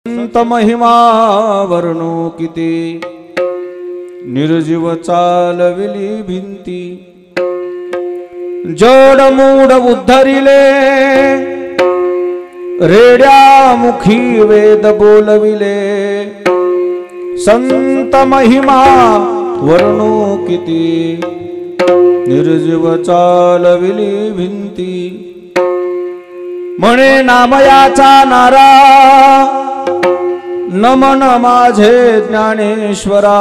संत महिमा वर्णो किती निर्जीव चालविली भिंती जड मूड उद्धरिले रेड्या मुखी वेद बोलविले संत महिमा वर्णो किती निर्जीव चालविली भिंती म्हणे नामयाचा नारा नमन माझे ज्ञानेश्वरा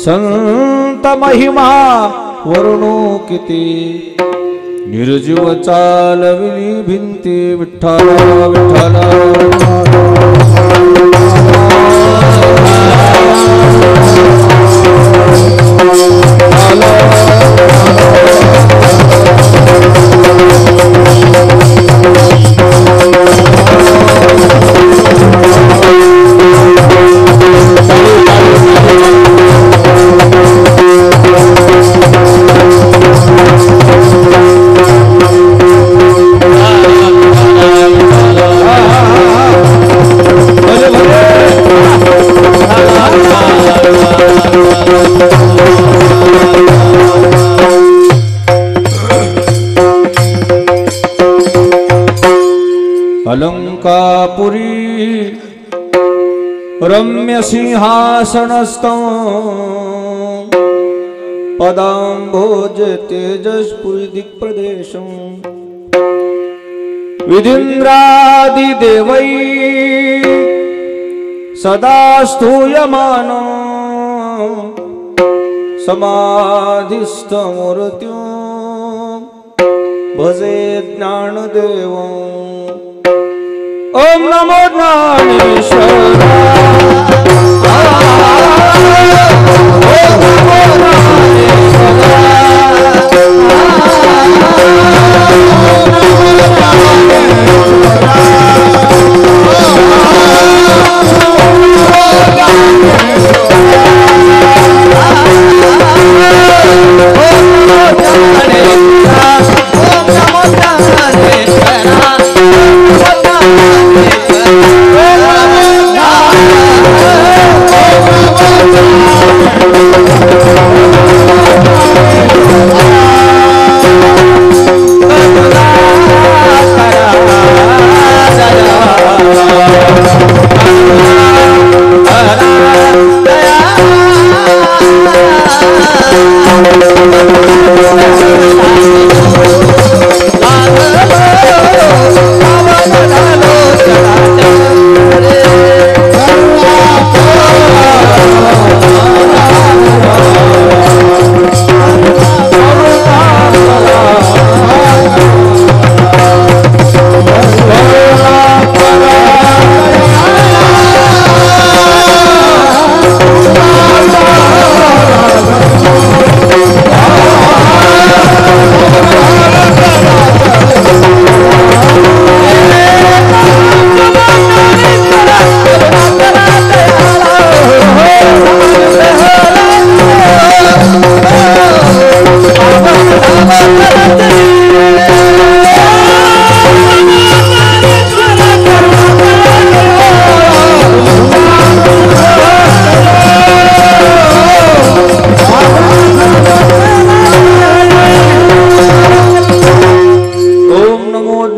संत महिमा वर्णो किती निर्जीव चालविली भिंती विठ्ठल विठ्ठल अलंकापुरी रम्य सिंहासनस्थं पदांभोज तेजस्पुरी दिक्प्रदेशं विधिन्द्रादि देवै सदा स्तूयमानो समाधिस्थ मूर्त्यो भजे ज्ञानदेवं ओम नमो ज्ञानेश्वराय ओम नमो ज्ञानेश्वराय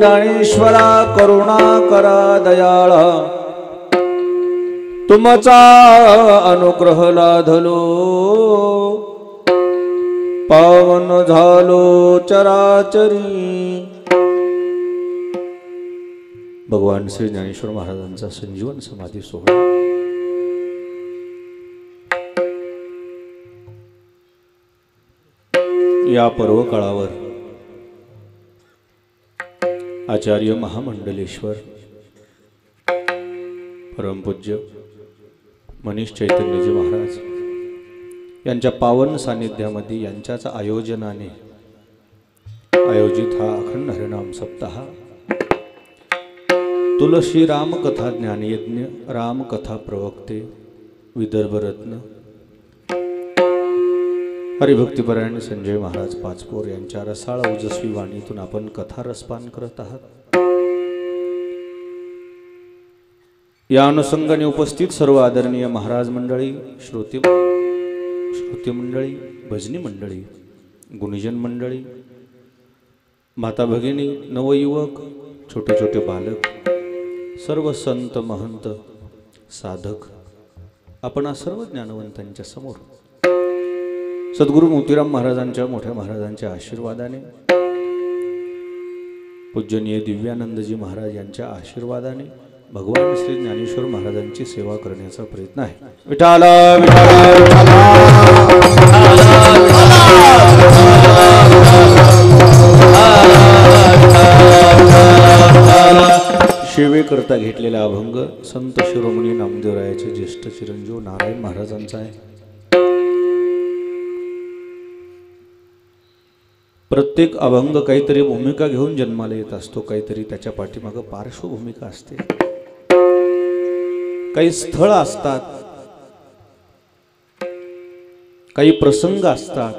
ज्ञानेश्वरा करुणा करा दयाळा तुमचा अनुग्रह लाधलो पावन झालो चराचरी। भगवान श्री ज्ञानेश्वर महाराजांचा संजीवन समाधी सोहळा या पर्व काळावर आचार्य महामंडलेश्वर परमपूज्य मनीष चैतन्यजी महाराज यांच्या पावन सानिध्यामध्ये यांच्याच आयोजनाने आयोजित हा अखंड हरिनाम सप्ताह तुलसी रामकथा ज्ञानयज्ञ रामकथा प्रवक्ते विदर्भ रत्न हरिभक्तिपरायण संजय महाराज पाचपोर यांच्या रसाळ ओजस्वी वाणीतून आपण कथा रसपान करत आहात। या अनुषंगाने उपस्थित सर्व आदरणीय महाराज मंडळी, श्रोते मंडळी, भजनी मंडळी, गुणीजन मंडळी, माता भगिनी, नवयुवक, छोटे छोटे बालक, सर्व संत महंत साधक, आपण सर्व ज्ञानवंतांच्या समोर सद्गुरू मोतीराम महाराजांच्या, मोठ्या महाराजांच्या आशीर्वादाने, पूजनीय दिव्यानंदजी महाराज यांच्या आशीर्वादाने भगवान श्री ज्ञानेश्वर महाराजांची सेवा करण्याचा प्रयत्न आहे. विठाला सेवेकरता घेतलेला अभंग संत शिरोमणी नामदेवरायाचे ज्येष्ठ चिरंजीव नारायण महाराजांचा आहे. प्रत्येक अभंग काहीतरी भूमिका घेऊन जन्माला येत असतो, काहीतरी त्याच्या पाठीमागं पार्श्वभूमिका असते, काही स्थळ असतात, काही प्रसंग असतात.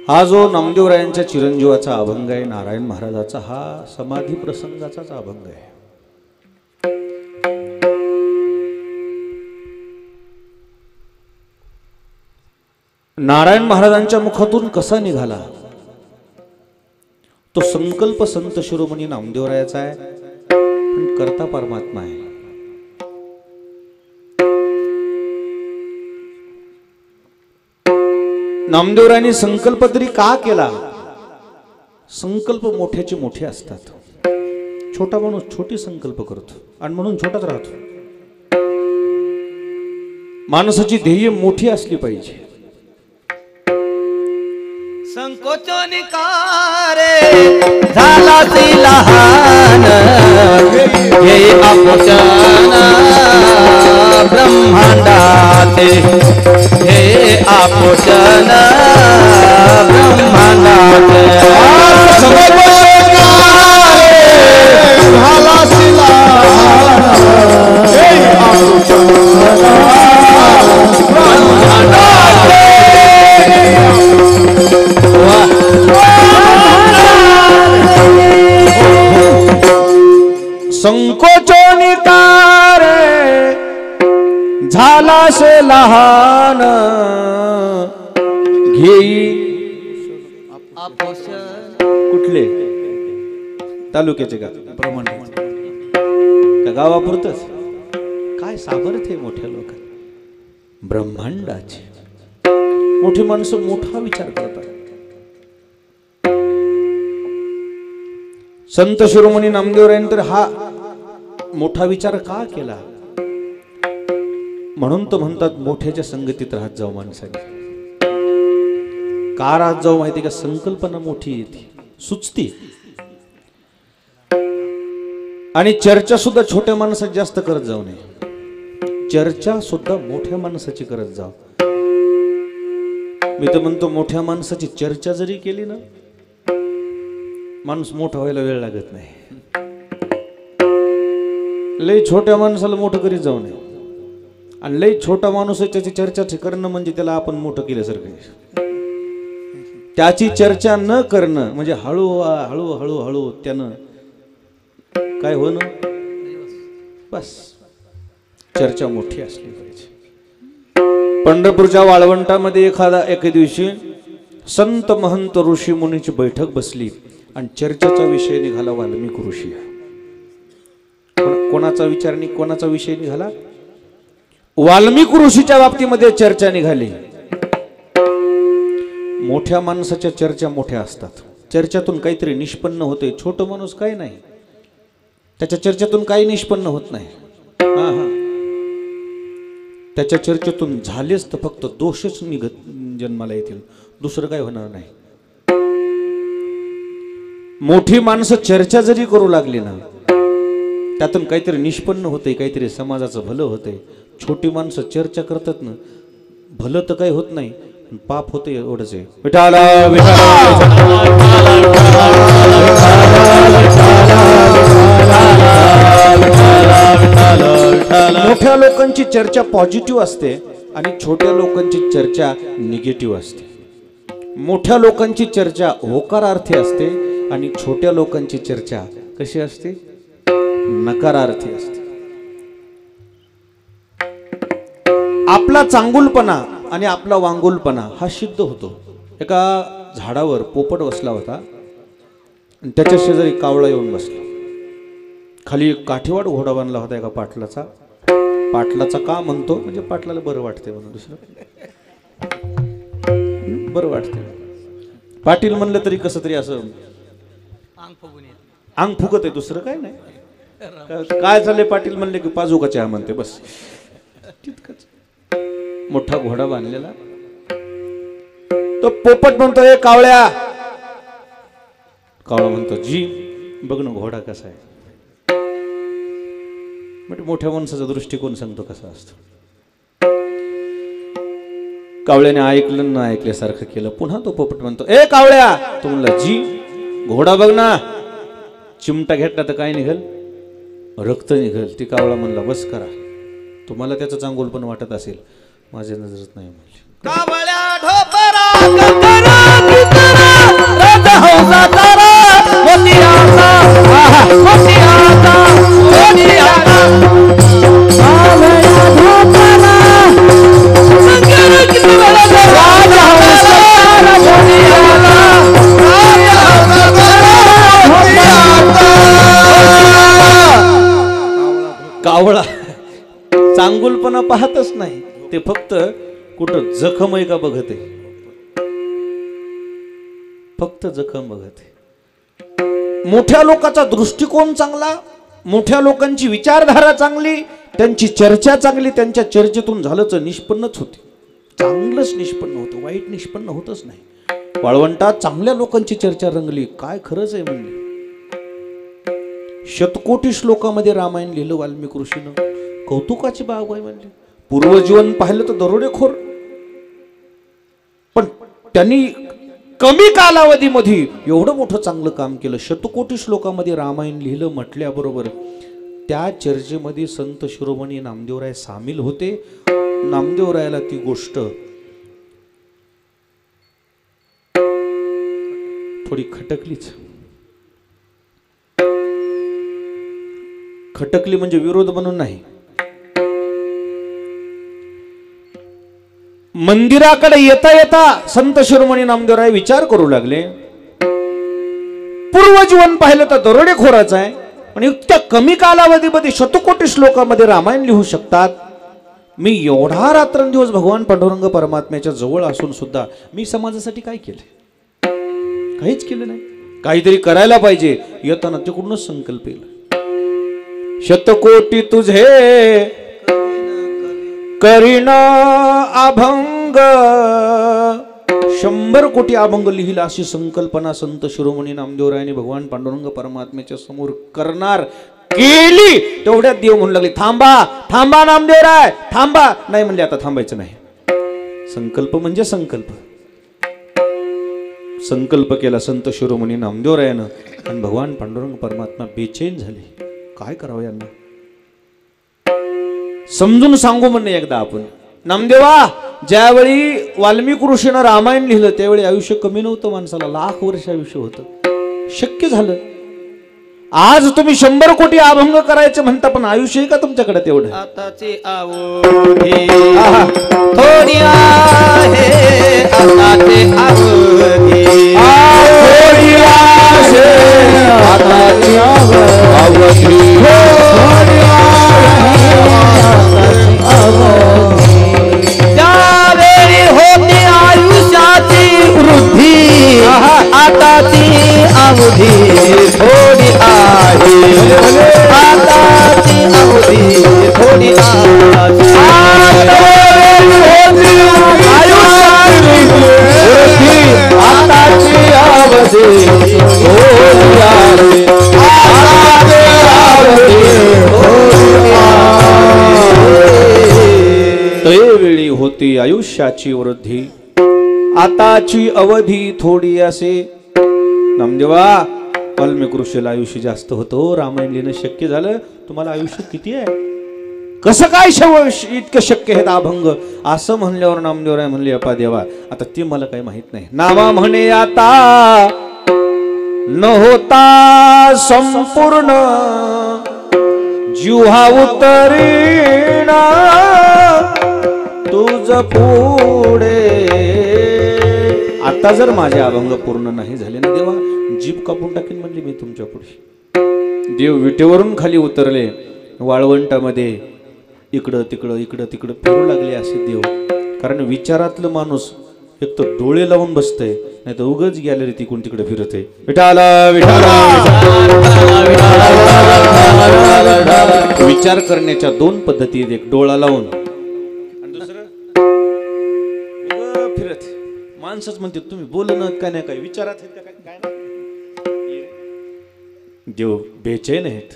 हा जो नामदेवरायांच्या चिरंजीवाचा अभंग आहे, नारायण महाराजाचा, हा समाधी प्रसंगाचाच अभंग आहे. नारायण महाराजांच्या मुखातून कसा निघाला तो संकल्प संत शिरोमणी नामदेवरायाचा आहे, पण कर्ता परमात्मा आहे. नामदेवरायांनी संकल्प तरी का केला? संकल्प मोठ्याचे मोठे असतात. छोटा माणूस छोटी संकल्प करतो आणि म्हणून छोटाच राहतो. माणसाची ध्येय मोठी असली पाहिजे. संकोचनिकारे झाला ती लहान, हे आपोषण ब्रह्मांडाचे, हे आपोषण ब्रह्मांडाचे. झाला ती लहान, हे आपोषण ब्रह्मांडाचे. संकोचनिकार झाला से लहान, घेई कुठले तालुक्याचे का प्रमाण का गावापुरतच? काय सामर्थ्य आहे मोठ्या लोकांना. ब्रह्मांडाचे मोठी माणसं मोठा विचार करतात. संत शिरोमणी नामदेवरायांनी तर हा मोठा विचार का केला? म्हणून तो म्हणतात मोठ्याच्या संगतीत राहत जाऊ माणसाने. का राहत जाऊ माहिती का? संकल्पना मोठी येते, सुचती. आणि चर्चा सुद्धा छोट्या माणसाची जास्त करत जाऊ नये. चर्चा सुद्धा मोठ्या माणसाची करत जाऊ. मी तर म्हणतो मोठ्या माणसाची चर्चा जरी केली ना, माणूस मोठा व्हायला वेळ लागत नाही. लय छोट्या माणसाला मोठं करीत जाऊ नये. आणि लय छोटा माणूस आहे त्याची चर्चा करणं म्हणजे त्याला आपण मोठं केल्यासारखं. त्याची चर्चा न करणं म्हणजे हळूहळू हळूहळू त्यानं काय होणं. बस चर्चा मोठी असली पाहिजे. पंढरपूरच्या वाळवंटामध्ये एके दिवशी संत महंत ऋषी मुनीची बैठक बसली आणि चर्चेचा विषय निघाला वाल्मिक ऋषी. कोणाचा विचार नाही, कोणाचा विषय निघाला? वाल्मिक ऋषीच्या बाबतीमध्ये चर्चा निघाली. मोठ्या माणसाच्या चर्चा मोठ्या असतात. चर्चेतून काहीतरी निष्पन्न होते. छोट माणूस काय नाही, त्याच्या चर्चेतून काही निष्पन्न होत नाही. त्याच्या चर्चेतून झालेच तर फक्त दोषच निघत जन्माला येतील, दुसरं काय होणार नाही. मोठी माणसं चर्चा जरी करू लागली ना, त्यातून काहीतरी निष्पन्न होते, काहीतरी समाजाचं भलं होते. छोटी माणसं चर्चा करतात ना, भलं तर काही होत नाही, पाप होते, एवढंच आहे. मोठ्या लोकांची चर्चा पॉझिटिव्ह असते आणि छोट्या लोकांची चर्चा निगेटिव्ह असते. मोठ्या लोकांची चर्चा होकारार्थी असते आणि छोट्या लोकांची चर्चा कशी असते? नकारार्थी असते. आपला चांगुलपणा आणि आपला वांगुलपणा हा सिद्ध होतो. एका झाडावर पोपट बसला होता आणि त्याच्या शेजारी कावळा येऊन बसला. खाली एक काठीवाड घोडा बांधला होता एका पाटलाचा. पाटलाचा का म्हणतो म्हणजे पाटलाला बरं वाटते म्हणून, दुसरं बरं वाटते. पाटील म्हणलं तरी कसं तरी असं अंग फुगत आहे, दुसरं काय नाही. काय झाले पाटील म्हणले की पाजूका चहा म्हणते बस, तितकंच. मोठा घोडा बांधलेला. तो पोपट म्हणतो हे कावळ्या. कावळा म्हणतो जी बघ ना घोडा कसा आहे. म्हणजे मोठ्या माणसाचा दृष्टिकोन सांगतो कसा असतो. कावळ्याने ऐकलं ना ऐकल्यासारखं केलं. पुन्हा तो पोपट म्हणतो ए कावळ्या. तो म्हणला जी घोडा बघ ना. चिमटा घेतला तर काय निघल, रक्त निघल. ती कावळा म्हणला बस करा, तुम्हाला त्याचं चांगुलपण वाटत असेल, माझ्या नजरेत नाही म्हणले. कावळ्या ढोपरा कंकरा कितरा राजा हौसा तारा मोतियाचा मोतियाचा मोतियाचा कावळ्या ढोपरा कंकरा कितरा राजा हौसा तारा मोतियाचा राजा हौसा तारा मोतियाचा. कावळा चांगुलपणा पाहतच नाही, ते फक्त कुठं जखम आहे का बघत आहे, फक्त जखम बघत आहे. मोठ्या लोकांचा दृष्टिकोन चांगला, मोठ्या लोकांची विचारधारा चांगली, त्यांची चर्चा चांगली, त्यांच्या चर्चेतून झालंच निष्पन्नच होते. चांगलंच निष्पन्न होतं, वाईट निष्पन्न होतच नाही. वाळवंटात चांगल्या लोकांची चर्चा रंगली, काय खरंच आहे म्हणले. शतकोटी श्लोकामध्ये रामायण लिहिलं वाल्मिकी ऋषीनं, कौतुकाची बाब आहे म्हणले. पूर्वजीवन पाहिलं तर दरोडेखोर, पण त्यांनी कमी कालावधीमध्ये एवढं मोठं चांगलं काम केलं. शतकोटी श्लोकामध्ये रामायण लिहिलं म्हटल्याबरोबर त्या चर्चेमध्ये संत शिरोमणी नामदेवराय सामील होते. नामदेवरायाला ती गोष्ट थोडी खटकलीच. खटकली म्हणजे विरोध म्हणून नाही. मंदिराकडे येता येता संत शिरोमणी नामदेवराय विचार करू लागले, पूर्वजीवन पाहिलं तर दरोडेखोराचं आहे, पण इतक्या कमी कालावधीमध्ये शतकोटी श्लोकामध्ये रामायण लिहू शकतात. मी एवढा रात्रंदिवस भगवान पांडुरंग परमात्म्याच्या जवळ असून सुद्धा मी समाजासाठी काय केले? काहीच केलं नाही. काहीतरी करायला पाहिजे. येताना तिकडूनच संकल्प येईल, शतकोटी तुझे करीन अभंग, 100 कोटी अभंग लिहिला अशी संकल्पना संत शिरोमणी नामदेवरायांनी भगवान पांडुरंग परमात्म्याच्या समोर करणार केली. तेवढ्यात देव म्हणू लागले थांबा थांबा नामदेवराय थांबा. नाही म्हणले आता थांबायचं नाही. संकल्प म्हणजे संकल्प. संकल्प केला संत शिरोमणी नामदेवरायानं आणि भगवान पांडुरंग परमात्मा बेचैन झाले. काय करावं यांना? समजून सांगू म्हणणे एकदा आपण. नामदेवा, ज्यावेळी वाल्मिकी ऋषीनं रामायण लिहिलं त्यावेळी आयुष्य कमी नव्हतं माणसाला, 1,00,000 वर्ष आयुष्य होतं. शक्य झालं. आज तुम्ही 100 कोटी अभंग करायचे म्हणता, पण आयुष्य आहे का तुमच्याकडे तेवढं? आताची आवधी थोडी आहे, आताची आवधी थोडी आहे, आताची आवधी थोडी आहे. त्यावेळी होती आयुष्याची वृद्धी, आताची अवधी थोडी आहे, आताची अवधी थोडी आहे. आयुष्याची वृद्धी, आताची अवधी थोडी आहे, आताची अवधी थोडी आहे. त्यावेळी होती आयुष्याची वृद्धी, आताची अवधी थोडी असे. नामदेवा, वाल्मिकी ऋषीला आयुष्य जास्त होतं, रामायण लिहिणं शक्य झालं. तुम्हाला आयुष्य किती आहे? कसं काय इतकं शक्य आहेत अभंग? असं म्हणल्यावर नामदेवराय म्हणले अप्पा देवा, आता ते मला काही माहित नाही. नामा म्हणे आता न होता संपूर्ण, जिव्हा उतरीना तुझ पुढे. आता जर माझे अभंग पूर्ण नाही झाले ना देवा, जीभ कापून टाकीन म्हणले मी तुमच्या पुढे. देव विटेवरून खाली उतरले, वाळवंटामध्ये इकडं तिकडं फिरू लागले असे देव. कारण विचारातलं माणूस एक तर डोळे लावून बसतंय, नाही तर उगच गॅलरी तिकडून तिकडे फिरतय. विठाला विचार करण्याच्या दोन पद्धती आहेत, एक डोळा लावून आणि दुसरं फिरत. माणसंच म्हणते तुम्ही बोलणं काय नाही, काय विचारात आहेत का काय नाही. देव बेचैन आहेत.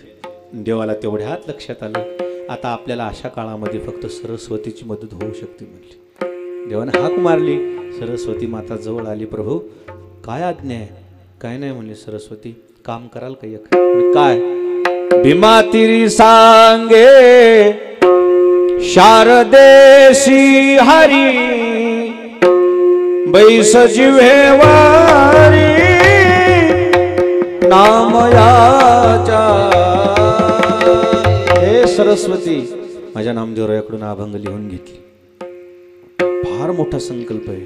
देवाला तेवढ्यात लक्षात आलं, आता आपल्याला अशा काळामध्ये फक्त सरस्वतीची मदत होऊ शकते म्हणली. देवाने हाक मारली, सरस्वती माता जवळ आली. प्रभू काय आज्ञा आहे? काय नाही म्हणले सरस्वती, काम कराल का एक? काय? भीमा तिरी सांगे शारदेशी हरी बैस जिव्हे वारी नामयाचा. हे सरस्वती, माझ्या नामदेवरायाकडून अभंग लिहून घेतली. फार मोठा संकल्प आहे.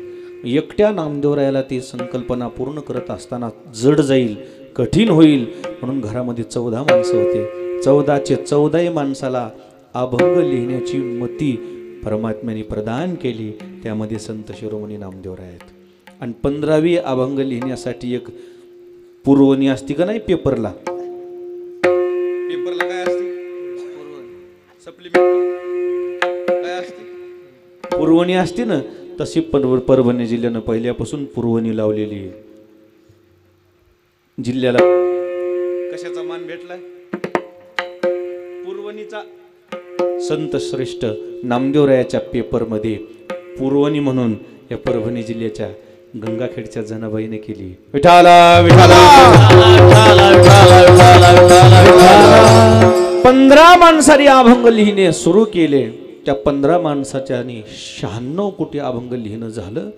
एकट्या नामदेवरायाला ती संकल्पना पूर्ण करत असताना जड जाईल, कठीण होईल, म्हणून घरामध्ये 14 माणसं होते. 14चे 14 माणसाला अभंग लिहिण्याची मती परमात्म्याने प्रदान केली. त्यामध्ये संत शिरोमणी नामदेवराय आहेत. आणि 15वी अभंग लिहिण्यासाठी एक पुरवणी असती का नाही पेपरला? पेपरला काय असते? सप्लिमेंट काय असते? पुरवणी असते ना, तशी परभणी जिल्ह्यानं पहिल्यापासून पुरवणी लावलेली आहे. जिल्ह्याला कशाचा मान भेटलाय? पुरवणीचा. संत श्रेष्ठ नामदेवरायाच्या पेपरमध्ये पुरवणी म्हणून या परभणी जिल्ह्याच्या गंगाखेडच्या जनाबाईने केली. विठाला विठाला 15 माणसांनी अभंग लिहिणे सुरू केले. त्या 15 माणसाच्या 96 कोटी अभंग लिहिणं झालं.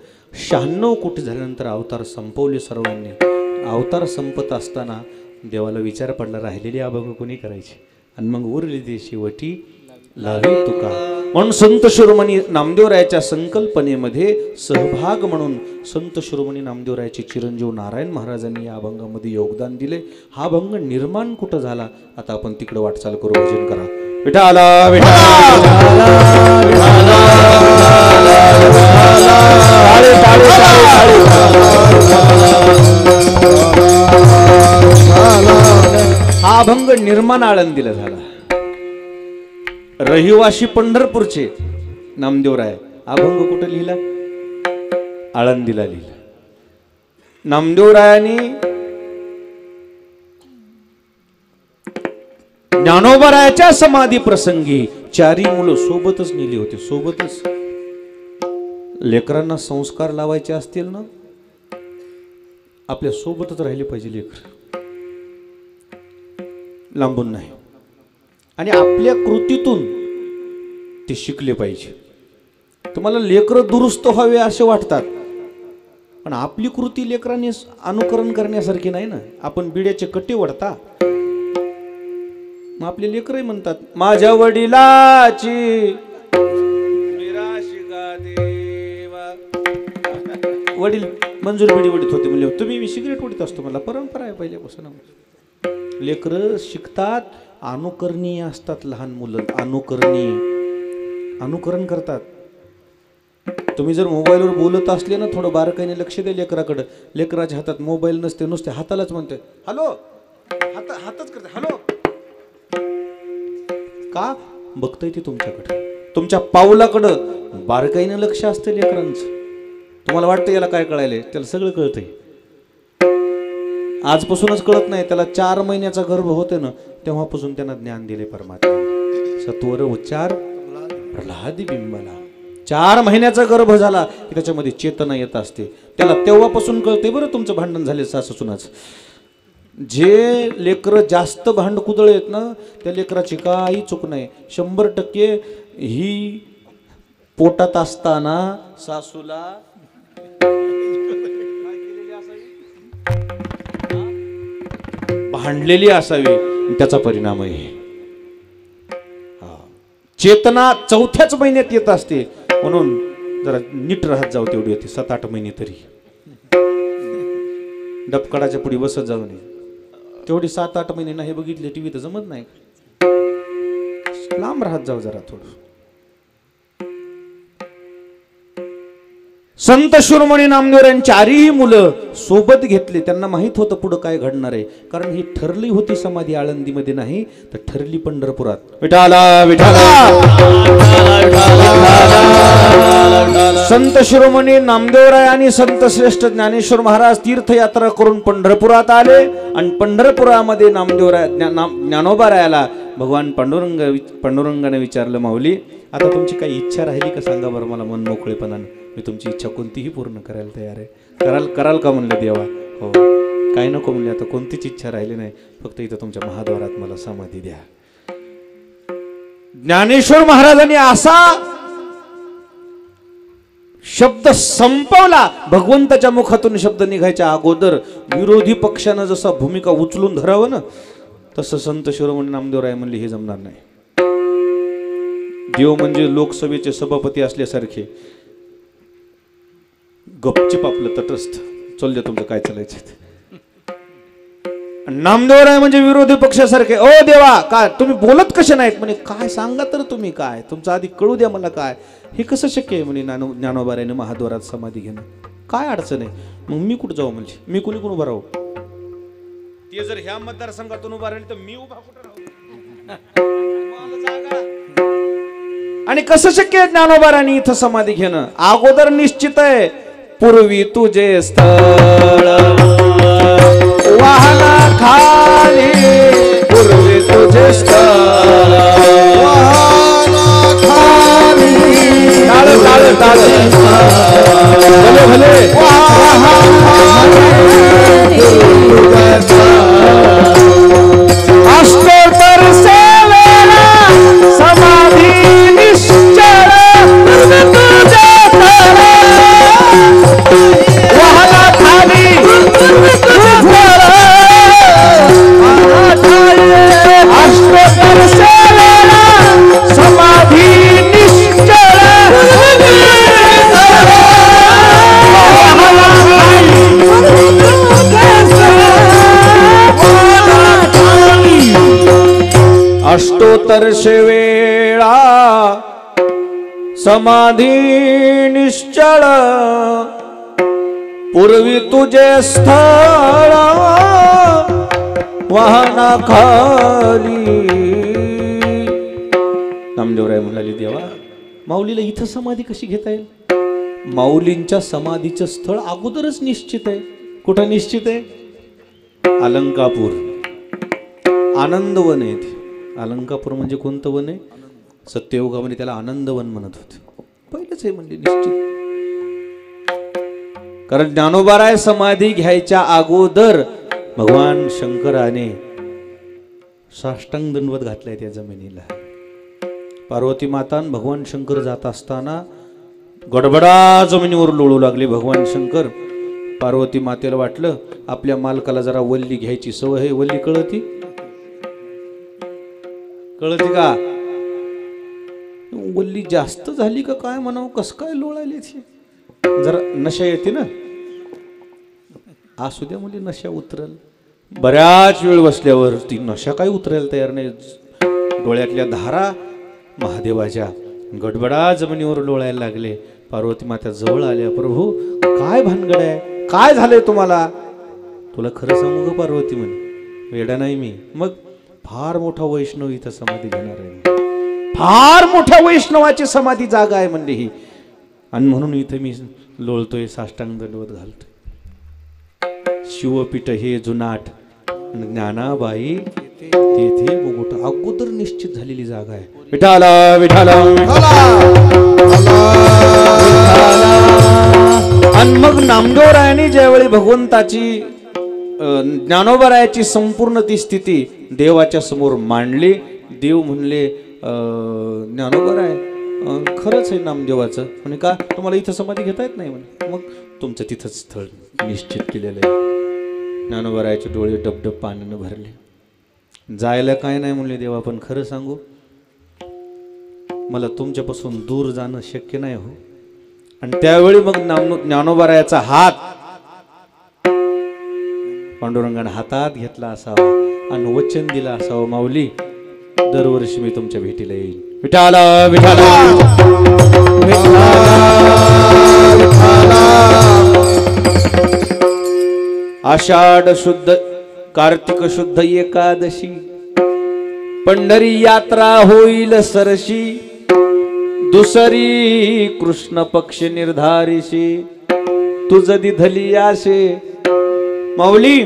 96 कोटी झाल्यानंतर अवतार संपवले सर्वांनी. अवतार संपत असताना देवाला विचार पडला, राहिलेली अभंग कोणी करायची? आणि मग उरली ती शेवटी लावी तुका. म्हणून संत शिरोमणी नामदेवरायाच्या संकल्पनेमध्ये सहभाग म्हणून संत शिरोमणी नामदेवरायाचे चिरंजीव नारायण महाराजांनी या अभंगामध्ये योगदान दिले. हा अभंग निर्माण कुठं झाला? आता आपण तिकडे वाटचाल करू. भजन करा. विठाला विठाला हा अभंग निर्माण आळंदीला झाला. रहिवाशी पंढरपूरचे नामदेवराय अभंग कुठे लिहिला? आळंदीला लिहिला. नामदेवरायांनी ज्ञानोबरायाच्या समाधी प्रसंगी 4 मुलं सोबतच नेली होती. सोबतच. लेकरांना संस्कार लावायचे असतील ना, आपल्या सोबतच राहिले पाहिजे लेकर, लांबून नाही. आणि आपल्या कृतीतून ते शिकले पाहिजे. तुम्हाला लेकरं दुरुस्त व्हावे असे वाटतात, पण आपली कृती लेकरांनी अनुकरण करण्यासारखी नाही ना. आपण बिड्याचे कट्टे वडता, मग आपले लेकरही म्हणतात माझ्या वडिलाची वडील मंजूर बिडी वडीत होते म्हणजे तुम्ही मी सिगरेट वडीत असतो. मला परंपरा आहे पहिल्यापासून. लेकरं शिकतात, अनुकरणीय असतात. लहान मुलं अनुकरण करतात. तुम्ही जर मोबाईलवर बोलत असले ना, थोडं बारकाईने लक्ष द्या लेकराकडे. लेकराच्या हातात मोबाईल नसते, नुसते हातालाच म्हणते हॅलो, हातच करते हॅलो. का बघताय ते तुमच्याकडे, तुमच्या पावलाकडं बारकाईने लक्ष असतं लेकरांचं. तुम्हाला वाटतं याला काय कळायलंय? त्याला सगळं कळतंय. आजपासूनच कळत नाही, त्याला 4 महिन्याचा गर्भ होते ना, तेव्हापासून त्यांना ज्ञान दिले परमात्मा. सत्वर उच्चार प्रल्हादी बिंबला. 4 महिन्याचा गर्भ झाला की त्याच्यामध्ये चेतना येत असते. त्याला तेव्हापासून कळते बरं तुमचं भांडण झाले सासू सुनाचं. जे लेकरं जास्त भांडकुदळ आहेत ना, त्या लेकराची काही चूक नाही. 100% ही पोटात असताना सासूला भांडलेली असावी, त्याचा परिणाम आहे. चेतना 4थ्याच महिन्यात येत असते. म्हणून जरा नीट राहत जाऊ, तेवढी होती 7-8 महिने तरी डबकडाच्या पुढे बसत जाऊ नये. तेवढी 7-8 महिने नाही बघितले टीव्ही तर जमत नाही. लांब राहत जाऊ जरा थोडं. संत शिरोमणी नामदेवरायांची 4ही मुलं सोबत घेतली. त्यांना माहित होतं पुढं काय घडणार आहे, कारण ही ठरली होती समाधी आळंदीमध्ये नाही तर ठरली पंढरपुरात. विठाला विठाला. संत शिरोमणी नामदेवराय आणि संत श्रेष्ठ ज्ञानेश्वर महाराज तीर्थयात्रा करून पंढरपुरात आले आणि पंढरपुरामध्ये नामदेवराय ज्ञानोबारायाला भगवान पांडुरंगाने विचारलं, माऊली आता तुमची काही इच्छा राहिली का सांगा बरं मला मन मोकळेपणानं, मी तुमची इच्छा कोणतीही पूर्ण करायला तयार आहे. कराल का म्हणलं देवा. हो, काय नको म्हणले, आता कोणतीच इच्छा राहिली नाही, फक्त इथं तुमच्या महाद्वारात मला समाधी द्या. ज्ञानेश्वर महाराजांनी असा शब्द संपवला. भगवंताच्या मुखातून शब्द निघायच्या अगोदर विरोधी पक्षानं जसा भूमिका उचलून धरावं ना, तसं संत शिरोमणी नामदेवराय म्हणले हे जमणार नाही. देव म्हणजे लोकसभेचे सभापती असल्यासारखे गपचिप आपलं तटस्थ चल द्या तुमचं काय चालायचं. नामदेवराय म्हणजे विरोधी पक्षासारखे, ओ देवा काय तुम्ही बोलत कसे नाहीत म्हणे, काय सांगा तर तुम्ही, काय तुमचं आधी कळू द्या मला, काय हे कसं शक्य आहे म्हणे ज्ञानोबारायाने महाद्वारात समाधी घेणं, काय अडचण आहे. मग मी कुठं जाऊ म्हणजे, मी कोणी उभा राहू. ते जर ह्या मतदारसंघातून उभा राहिले तर मी उभा कुठं राहू. आणि कसं शक्य आहे ज्ञानोबारायांनी इथं समाधी घेणं. अगोदर निश्चित आहे, पूर्वी तुझे स्थळ वाहना खाली, पूर्वी तुझे स्थळ वाहना खाली, टाळ टाळ टाळ भले भले अष्टोत्तर सेवेला समाधी निश्चळ, तुझे स्थळ वाहना खाली, अष्टोत्तर सेवेला समाधी निश्चळ, अष्टोत्तर सेवेला समाधी निश्चळ, पूर्वी तुझे स्थळ वाहना खाली. नामदेवराय म्हणाले, देवा माऊलीला इथं समाधी कशी घेता येईल. माऊलींच्या समाधीचं स्थळ अगोदरच निश्चित आहे. कुठं निश्चित आहे. अलंकापूर, आनंदवन आहे ते. अलंकापूर म्हणजे कोणतं वन आहे. सत्ययुगामध्ये त्याला आनंदवन म्हणत होते. पहिलंच आहे म्हणजे निश्चित. कारण ज्ञानोबाराय समाधी घ्यायच्या अगोदर भगवान शंकराने साष्टांग दंडवत घातलाय त्या जमिनीला. पार्वती माता भगवान शंकर जात असताना गडबडा जमिनीवर लोळू लागले भगवान शंकर. पार्वती मातेला वाटलं आपल्या मालकाला जरा वल्ली घ्यायची सवय आहे. वल्ली कळती का. वल्ली जास्त झाली का काय म्हणावं, कस काय लोळायले. जरा नशा येते ना. असू द्या म्हणजे नशा उतरल. बऱ्याच वेळ बसल्यावर ती नशा काय उतरायला तयार नाही. डोळ्यातल्या धारा महादेवाच्या गडबडा जमिनीवर लोळायला लागले. पार्वती माता जवळ आल्या. प्रभू काय भानगड आहे, काय झालंय तुम्हाला. तुला खरं सांगू का पार्वती म्हणे, वेडा नाही मी. मग फार मोठा वैष्णव इथं समाधी घेणार आहे. फार मोठ्या वैष्णवाची समाधी जागा आहे म्हणजे ही. आणि म्हणून इथं मी लोळतोय, साष्टांग दंडवत घालतोय. शिवपीठ हे जुनाट, ज्ञानाबाई तेथे बोगोटा. अगोदर निश्चित झालेली जागा आहे. विठाला विठाला. आणि मग नामदेवरायांनी ज्यावेळी भगवंताची ज्ञानोबारायाची संपूर्ण ती स्थिती देवाच्या समोर मांडली. देव म्हणले, ज्ञानोबाराय खरंच आहे नामदेवाचं म्हणे. का तुम्हाला इथं समाधी घेता येत नाही म्हणे. मग तुमचं तिथंच स्थळ निश्चित केलेलं आहे. ज्ञानोबारायाचे डोळे डबडब पाण्यानं भरले. जायला काय नाही म्हणले देवा, पण खरं सांगू मला तुमच्यापासून दूर जाणं शक्य नाही हो. आणि त्यावेळी मग ज्ञानोबारायाचा हात पांडुरंगाने हातात घेतला असावा आणि वचन दिलं असावं, माऊली दरवर्षी मी तुमच्या भेटीला येईल. विठाला विठाला आषाढ शुद्ध कार्तिक शुद्ध एकादशी पंढरी यात्रा होईल सरशी, दुसरी कृष्ण पक्ष निर्धारिशी तुझ दिधली आशे. माऊली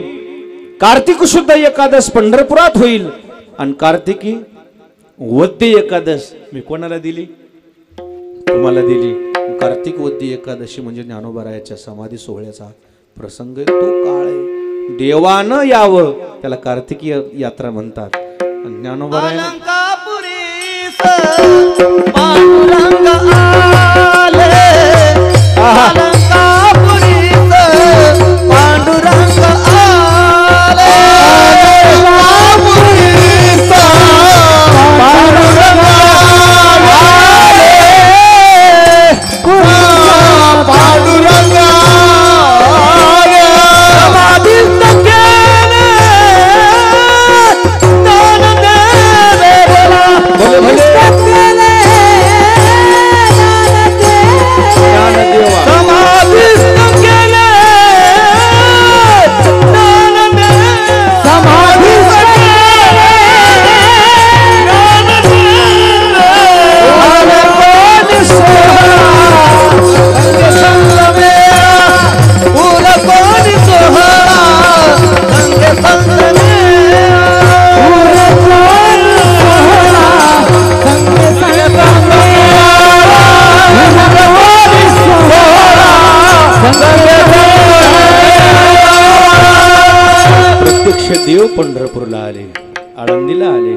कार्तिक शुद्ध एकादश पंढरपुरात होईल आणि कार्तिकी वद्य एकादश मी कोणाला दिली? तुम्हाला दिली. कार्तिक वद्य एकादशी म्हणजे ज्ञानोबारायाच्या समाधी सोहळ्याचा प्रसंग आहे. तो काळ आहे, देवानं यावं त्याला कार्तिकी यात्रा म्हणतात. आणि ज्ञानोबाराय देव पंढरपूरला आले, आळंदीला आले,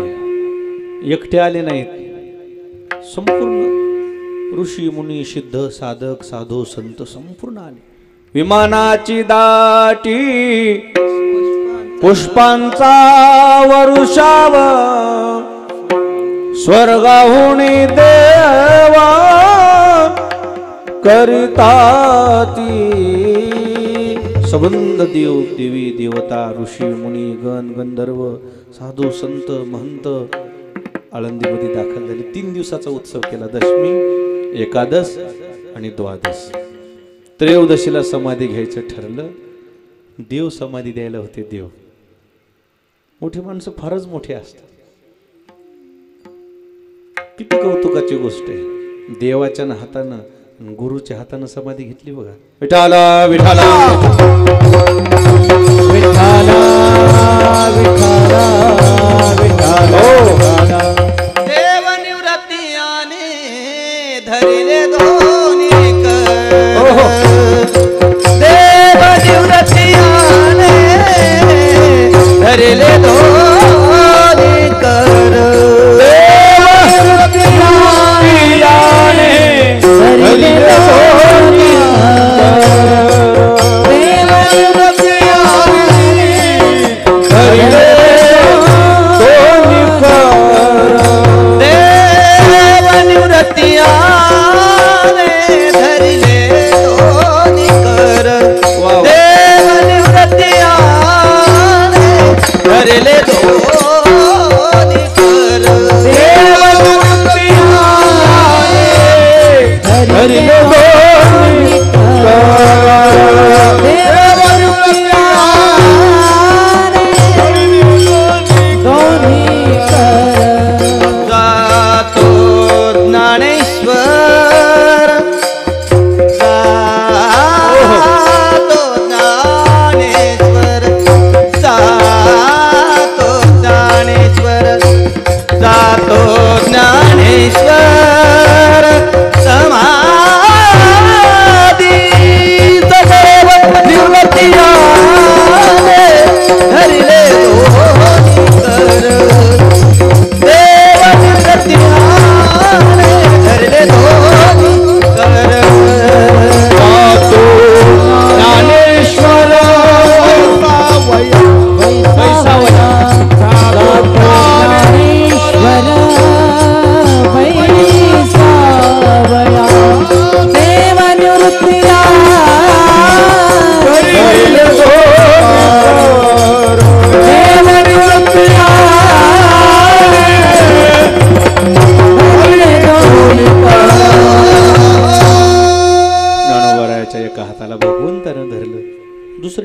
एकटे आले नाहीत. संपूर्ण ऋषी मुनी सिद्ध साधक साधू संत संपूर्ण आले. विमानाची दाटी पुष्पांचा वर्षाव स्वर्गाहून देवा करिताती. सबंध देव देवी देवता ऋषी मुनी गण गंधर्व साधू संत महंत आळंदीमध्ये दाखल झाले. 3 दिवसाचा उत्सव केला. दशमी, एकादश आणि द्वादश. त्रयोदशीला समाधी घ्यायचं ठरलं. देव समाधी द्यायला होते. देव मोठी माणसं फारच मोठे असतात. किती कौतुकाची गोष्ट आहे. देवाच्या हातानं गुरुच्या हातानं समाधी घेतली बघा. विठाला विठाला विठाला विठाला विठाला. देव निवृत्तीयाने धरिले दोन्ही कर. देव निवृत्तीयाने धरिले दोन्ही कर.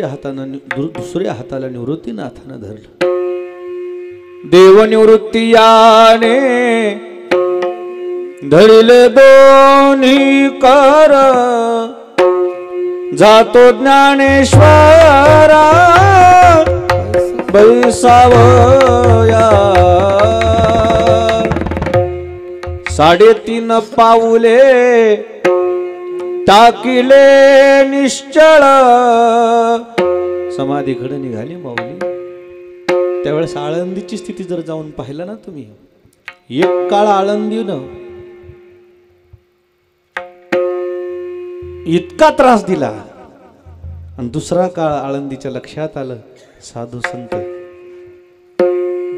दुसऱ्या हाताला निवृत्तीनाथानं धरलं. देव निवृत्ती याने धरिले दोन्ही कर, जातो ज्ञानेश्वरा बैसावया. 3.5 पाऊले टाकिले निश्चळ, समाधीकडे निघाली माऊली. त्यावेळेस आळंदीची स्थिती जर जाऊन पाहिला ना तुम्ही, एक काळ आळंदीनं इतका त्रास दिला आणि दुसरा काळ आळंदीच्या लक्षात आलं साधू संत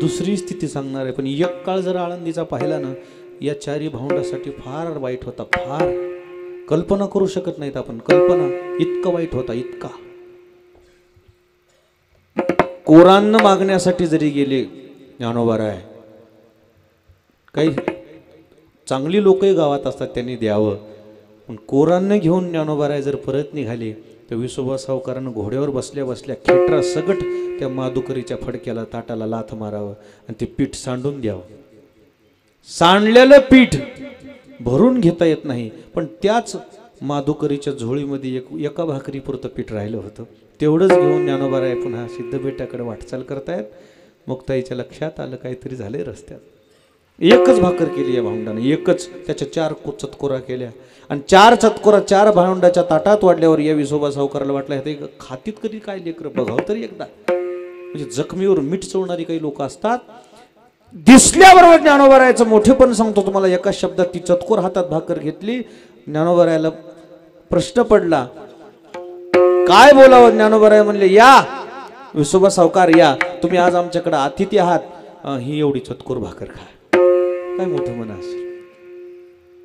दुसरी स्थिती सांगणार आहे. पण एक काळ जर आळंदीचा पाहिला ना, या 4 भावंडासाठी फार वाईट होता. फार कल्पना करू शकत नाहीत आपण. कल्पना इतका वाईट होता, इतका. कोरांना मागण्यासाठी जरी गेले ज्ञानोबाराय, काही चांगली लोकही गावात असतात, त्यांनी द्यावं. पण कोरांना घेऊन ज्ञानोबाराय जर परत निघाले तर विसोबा सावकारानं घोड्यावर बसल्या बसल्या खेटरा सगट त्या माधुकरीच्या फडक्याला ताटाला लाथ मारावं आणि ते पीठ सांडून द्यावं. सांडलेलं पीठ भरून घेता येत नाही, पण त्याच माधुकरीच्या झोळीमध्ये एका भाकरीपुरतं पीठ राहिलं होतं. तेवढंच घेऊन ज्ञानोबाराय पुन्हा सिद्धबेटाकडे वाटचाल करतायत. मुक्ताईच्या लक्षात आलं काहीतरी झाले रस्त्यात. एकच भाकर केली या भावंडानं, एकच. त्याच्या 4 चतकोरा केल्या आणि 4 चतकोरा 4 भावंडाच्या ताटात वाढल्यावर या विसोबा सावकाराला वाटलं हे खातीत कधी काय लेकर बघावं तरी एकदा. म्हणजे जखमीवर मीठ चोळणारी काही लोक असतात. दिसल्याबरोबर ज्ञानोबारायचं मोठेपण सांगतो तुम्हाला. एका शब्दात ती चतकोर हातात भाकर घेतली. ज्ञानोबारायला प्रश्न पडला काय बोलावं. ज्ञानोबाराय म्हणले या विसोबा सावकार या, तुम्ही आज आमच्याकडे अतिथी आहात, ही एवढी चतकोर भाकर खा. काय मोठं मन असेल.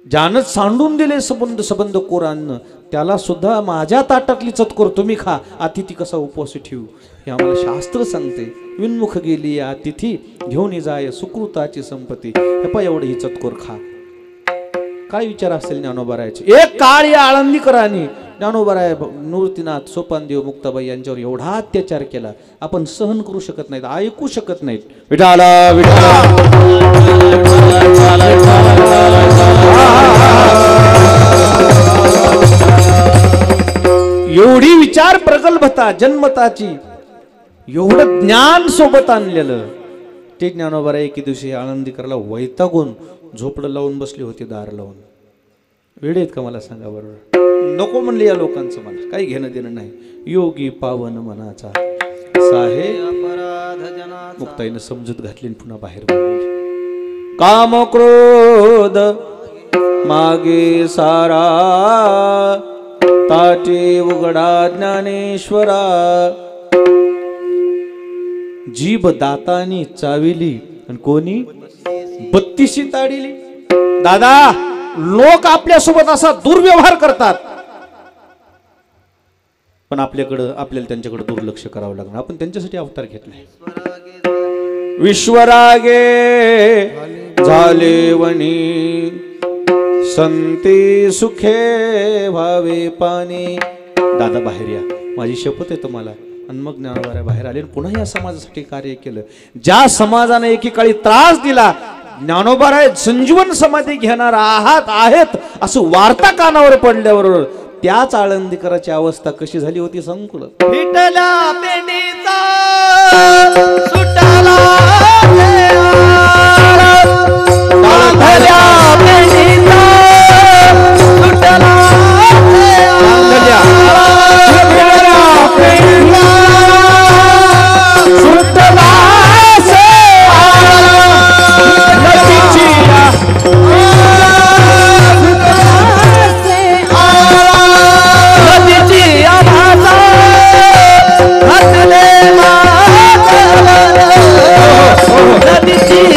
ज्यानं सांडून दिले सबंध कोरांना, त्याला सुद्धा माझ्या ताटातली चतकोर तुम्ही खा, अतिथी कसा उपवासी ठेवू हे आम्हाला शास्त्र सांगते. विनमुख गेली या अतिथी, घेऊन जाय सुकृताची संपत्ती. हे पा एवढी ही चतकोर खा. काय विचार असेल ज्ञानोबारायचे. एक काळ या आळंदीकरांनी ज्ञानोबाराय, निवृत्तीनाथ, सोपानदेव, मुक्ताबाई यांच्यावर एवढा अत्याचार केला, आपण सहन करू शकत नाहीत, ऐकू शकत नाहीत. विठाला विठाला एवढी विचार प्रगल्भता जन्मताची, एवढं ज्ञान सोबत आणलेलं ते ज्ञानोबाराय एके दिवशी आळंदीकरला वैतागून झोपडं लावून बसले होते, दार लावून. वेळ आहेत का मला सांगा बरोबर. नको म्हणले या लोकांचं, मला काही घेणं देणं नाही. योगी पावन मनाचा साहे अपराध जना. मुक्ताईनं समजूत घातली पुन्हा बाहेर बोलली. काम क्रोध मागे सारा, ताटे उघडा ज्ञानेश्वरा. जीभ दातानी चाविली आणि कोणी 32 ताडिली. दादा, लोक आपल्यासोबत असा दुर्व्यवहार करतात, पण आपल्याला त्यांच्याकडे दुर्लक्ष करावं लागणार. आपण त्यांच्यासाठी अवतार घेतलाय. विश्वरागे झाले वणी, संती सुखे व्हावे पाणी. दादा बाहेर या, माझी शपथ आहे तुम्हाला. आणि मग ज्ञानोबाराय बाहेर आले आणि पुन्हा या समाजासाठी कार्य केलं. ज्या समाजाने एकेकाळी त्रास दिला, ज्ञानोबाराय संजीवन समाधी घेणार आहेत असं वार्ता कानावर पडल्याबरोबर त्याच आळंदीकराची अवस्था कशी झाली होती सांगू तुला. विठला पेंडीचा सुटाला नदीची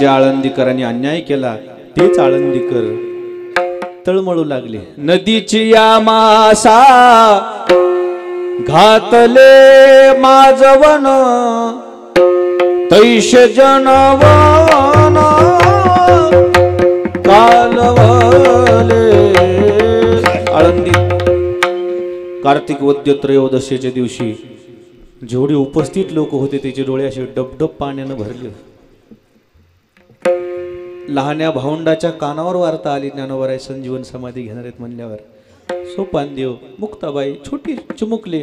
ज्या आळंदीकरांनी अन्याय केला तेच आळंदीकर तळमळू लागले. नदीची या मासा घातले माझवन तैश जनवन कालवले. आळंदीत कार्तिक वद्य त्रयोदशीच्या दिवशी जेवढे उपस्थित लोक होते त्याचे डोळे असे डबडब पाण्यानं भरले. लहान्या भावंडाच्या कानावर वार्ता आली ज्ञानोबराय संजीवन समाधी घेणार आहेत म्हणल्यावर. सोपानदेव मुक्ताबाई छोटी चिमुकले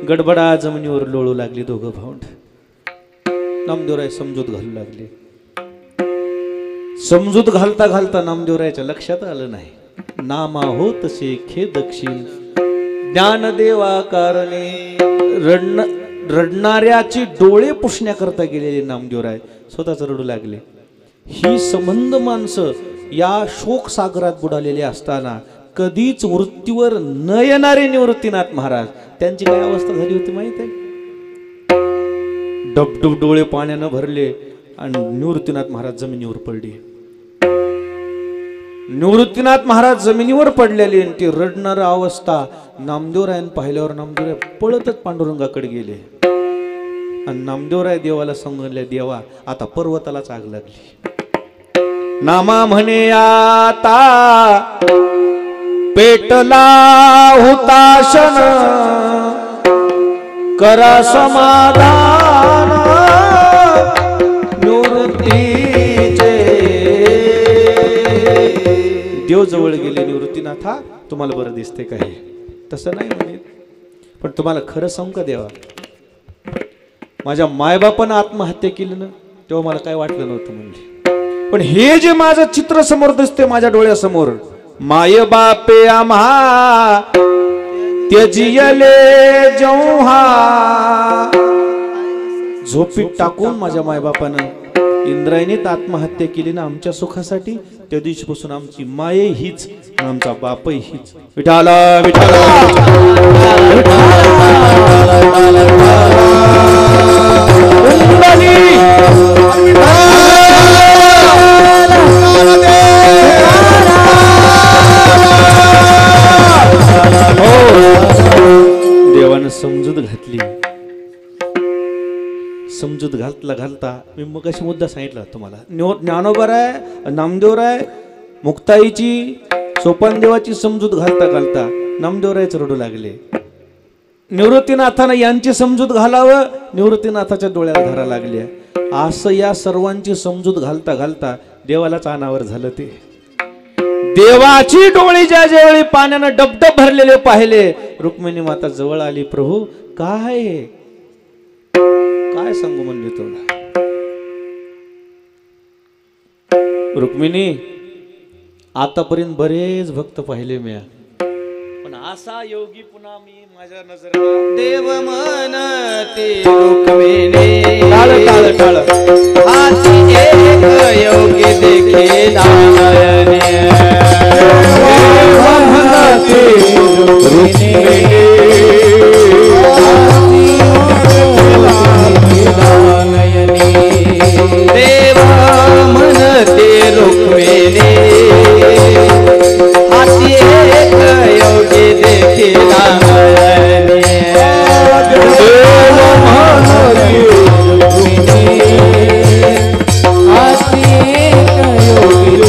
गडबडा जमिनीवर लोळू लागली. दोघं भावंड नामदेवराय समजूत घालू लागले. समजूत घालता घालता नामदेवरायच्या लक्षात आलं नाही. नामा हो तसे खे दक्षिण ज्ञानदेवा कारणे. रडणाऱ्याची डोळे पुसण्याकरता गेलेले नामदेवराय स्वतःच रडू लागले. ही संबंध माणसं या शोक सागरात बुडालेले असताना कधीच वृत्तीवर न येणारे निवृत्तीनाथ महाराज त्यांची काय अवस्था झाली होती माहित आहे. डबडब डोळे पाण्यानं भरले आणि निवृत्तीनाथ महाराज जमिनीवर पडले. निवृत्तीनाथ महाराज जमिनीवर पडलेले आणि ती रडणारी अवस्था नामदेवरायन पाहिल्यावर नामदेवराय पळतच पांडुरंगाकडे गेले आणि नामदेवराय देवाला सांगितले, देवा आता पर्वतालाच आग लागली. नामा म्हणे आता पेटला हुताशन करा समाधान निवृत्तीचे. देव जवळ गेले. निवृत्तीनाथा तुम्हाला बरं दिसते काय? तसं नाही म्हणे, पण तुम्हाला खरं सांगू का देवा, माझ्या मायबापानं आत्महत्या केली ना तेव्हा मला काय वाटलं नव्हतं म्हणजे. पण हे जे माझं चित्र समोर दिसते माझ्या डोळ्यासमोर, माय बापे आम्हा त्यजियले जेव्हा, झोपीत टाकून माझ्या मायबापानं इंद्रायणीत आत्महत्या केली ना आमच्या सुखासाठी, त्या दिवशीपासून आमची माये हीच आमचा बापही हीच. विठाला विठाला देवानं समजूत घातली. समजूत घालता घालता मी मग अशी मुद्दा सांगितला तुम्हाला. ज्ञानोबराय नामदेवराय मुक्ताईची सोपानदेवाची समजूत घालता घालता नामदेवरायच रडू लागले. निवृत्तीनाथानं यांची समजूत घालावं, निवृत्तीनाथाच्या डोळ्याला धारा लागल्या. असं या सर्वांची समजूत घालता घालता देवालाच अनावर झालं. ते देवाची डोळे ज्या ज्यावेळी पाण्यानं डबडब भरलेले पाहिले, रुक्मिणी माता जवळ आली. प्रभू काय काय सांगू म्हणजे तुला. रुक्मिणी आतापर्यंत बरेच भक्त पाहिले मी, पण असा योगी पुन्हा मी माझ्या नजरेला. देव म्हणते रुक्मिणी टाळ टाळ टाळ हाती एक योगी देखे नयने. देव म्हणते रुक्मिणी देव म्हणते रुक्मिणी हाती एक योगी देखे नयने. देव म्हणते रुक्मिणी हाती एक योगी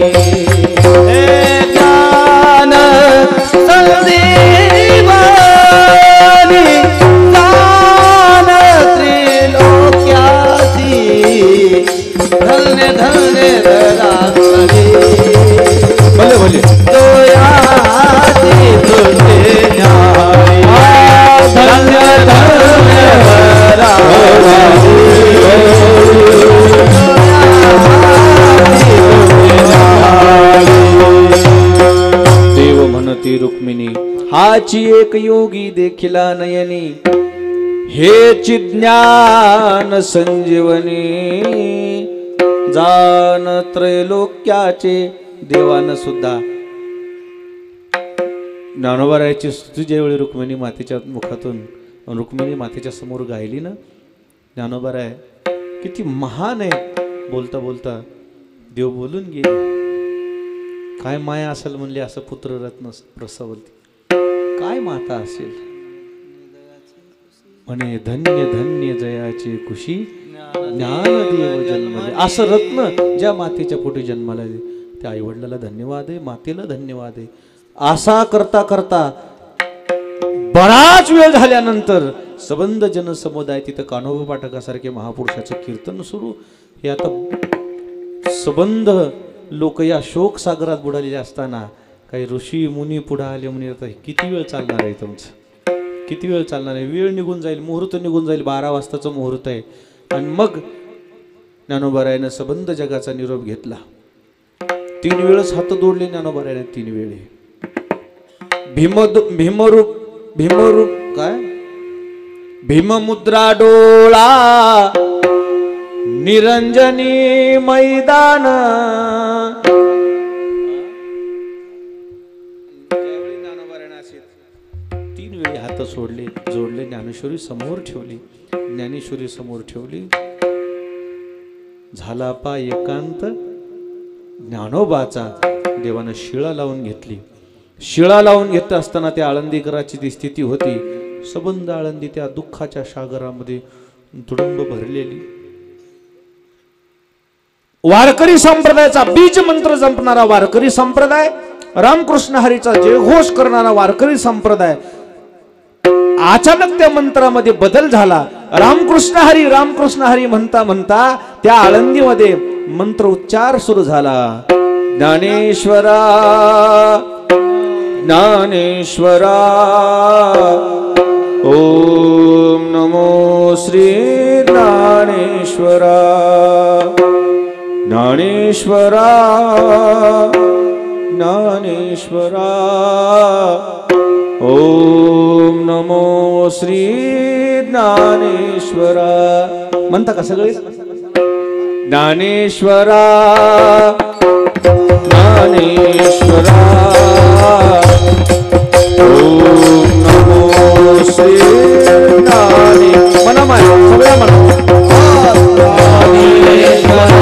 देखे नयने. ज्ञान संदीवानी ज्ञान त्रिलोक्यासी धन्य धन्य धरात्री. भले भले दोयासी तुझे न्याय धन्य धन्य धरात्री. देव म्हणती रुक्मिणी हाची एक योगी देखिला नयनी, हेची ज्ञान संजीवनी जान त्रैलोक्याचे. देवानं सुद्धा ज्ञानोबरायाची स्तुती ज्यावेळी रुक्मिणी मातेच्या मुखातून रुक्मिणी मातेच्या समोर गायली ना, ज्ञानोबराय किती महान आहे. बोलता बोलता देव बोलून गेले. काय माया असेल म्हणले असं पुत्ररत्न प्रसवती, काय माता असेल म्हणे धन्य धन्य जयाची खुशी ज्ञानदेव जन्मले. असं रत्न ज्या मातेच्या पोटी जन्माला आले त्या आई वडिलाला धन्यवाद आहे, मातेला धन्यवाद आहे. असा करता करता बराच वेळ झाल्यानंतर सबंध जनसमुदाय तिथं कान्होबा पाठकासारखे महापुरुषाचं कीर्तन सुरू. हे आता सबंध लोक या शोक सागरात बुडालेले असताना काही ऋषी मुनी पुढे आले म्हणे आता किती वेळ चालणार आहे तुमचं, किती वेळ चालणार आहे, वेळ निघून जाईल, मुहूर्त निघून जाईल, 12 वाजताचं मुहूर्त आहे. आणि मग ज्ञानोबारायानं सबंध जगाचा निरोप घेतला. 3 वेळच हात जोडले ज्ञानोबारायाने, 3 वेळे भीमरूप काय भीममुद्रा डोळा निरंजनी मैदान. त्यावेळी ज्ञानोबारायाने असे 3 वेळी हात जोडले, ज्ञानेश्वरी समोर ठेवली, ज्ञानेश्वरी समोर ठेवली. झाला पा एकांत ज्ञानोबाचा. देवानं शिळा लावून घेतली. शिळा लावून घेत असताना त्या आळंदीकराची ती स्थिती होती. सबंध आळंदी त्या दुःखाच्या सागरामध्ये तुडुंब भरलेली. वारकरी संप्रदायाचा बीज मंत्र जपणारा वारकरी संप्रदाय, रामकृष्ण हरीचा जयघोष करणारा वारकरी संप्रदाय, अचानक त्या मंत्रामध्ये बदल झाला. रामकृष्ण हरी म्हणता म्हणता त्या आळंदीमध्ये मंत्र उच्चार सुरू झाला. ज्ञानेश्वरा ज्ञानेश्वरा ओम नमो श्री ज्ञानेश्वरा ज्ञानेश्वरा ज्ञानेश्वरा ओम नमो श्री ज्ञानेश्वरा. म्हणता का सगळे ज्ञानेश्वरा ज्ञानेश्वरा ओम नमो श्री ज्ञानेश्वरा. म्हणा म्हणा सगळ्या म्हणा ज्ञानेश्वरा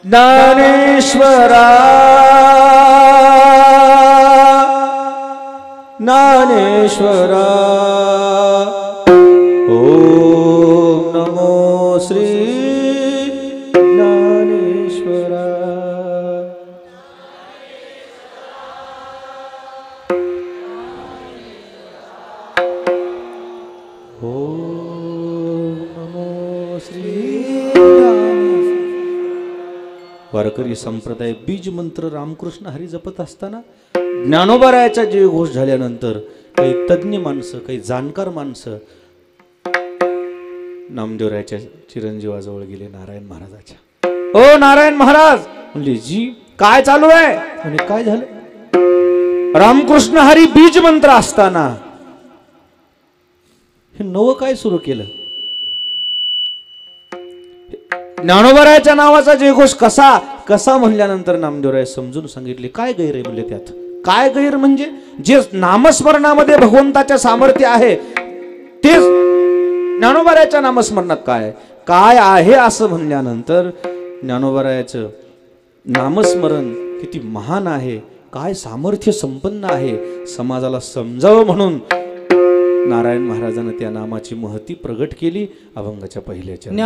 ज्ञानेश्वरा ज्ञानेश्वरा ओम नमो श्री ज्ञानेश्वरा. ओम नमो श्री. वारकरी संप्रदाय बीज मंत्र रामकृष्ण हरी जपत असताना ज्ञानोबारायाचा जयघोष झाल्यानंतर काही तज्ञ माणसं, काही जाणकार माणसं नामदेवरायाच्या चिरंजीवाजवळ गेले, नारायण महाराजाच्या. ओ नारायण महाराज म्हणले जी काय चालू आहे. म्हणजे काय झालं. रामकृष्ण हरी बीज मंत्र असताना हे नवं काय सुरू केलं. ज्ञानोबारायाच्या नावाचा जयघोष कसा कसा म्हणल्यानंतर नामदेवराय समजून सांगितले काय गैर आहे म्हणले. त्यात काय गैर म्हणजे जे नामस्मरणामध्ये भगवंताच्या सामर्थ्य आहे तेच ज्ञानोबारायाच्या नामस्मरणात काय काय आहे असं म्हणल्यानंतर ज्ञानोबरायाचं नामस्मरण किती महान आहे, काय सामर्थ्य संपन्न आहे, समाजाला समजावं म्हणून नारायण महाराजांना त्या नामाची महती प्रगट केली अभंगाच्या पहिल्या चरणात.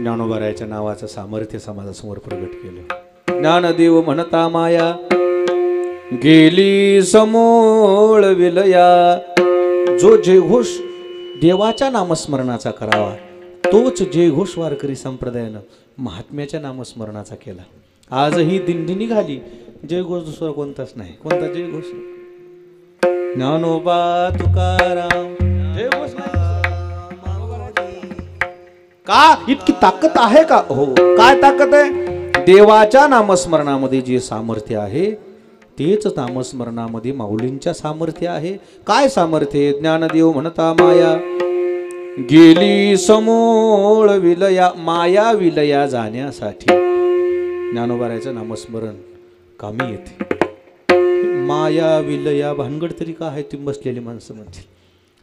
ज्ञानोबरायाच्या नावाचं सामर्थ्य समाजासमोर प्रगट केलं. ज्ञानदेव म्हणता माया गेली समोळ विलया, जो जयघोष देवाच्या नामस्मरणाचा करावा तोच जयघोष वारकरी संप्रदायानं महात्म्याच्या नामस्मरणाचा केला. आजही दिंडी निघाली, जयघोष दुसरा कोणताच नाही. कोणता जयघोष? ज्ञानोबा तुकाराम जयघोष नाही. का इतकी ताकद आहे का? हो. काय ताकद आहे? देवाच्या नामस्मरणामध्ये जे सामर्थ्य आहे तेच नामस्मरणामध्ये माऊलींच्या सामर्थ्य आहे. काय सामर्थ्य? ज्ञानदेव म्हणता माया गेली समोळ विलया, माया विलया जाण्यासाठी ज्ञानोबरायाचं नामस्मरण कामी येते. माया विलया भानगड तरी का आहे? तुम्ही बसलेली माणसं म्हणतील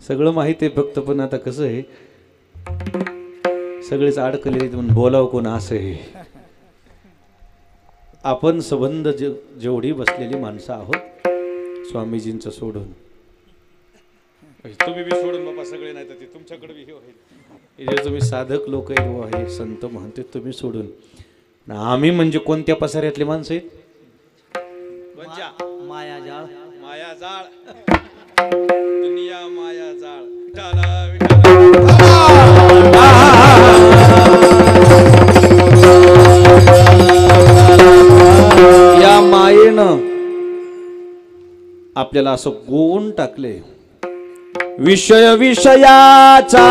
सगळं माहित आहे फक्त, पण आता कसं आहे सगळेच अडकले म्हणून बोलावं कोण असं आहे. आपण संबंध जेवढी बसलेली माणसं आहोत स्वामीजींचं सोडून, तुम्ही बी सोडून बाबा सगळे नाही तर ते तुमच्याकडे बी होईल. हे तुम्ही साधक लोक आहेत, हे संत म्हणते तुम्ही सोडून, आम्ही म्हणजे कोणत्या पसाऱ्यातले माणसं आहेत? माया जाळ, माया जाळ, दुनिया माया जाळ. विठाला विठाला या मायेनं आपल्याला असं गोवून टाकले. विषय विषयाचा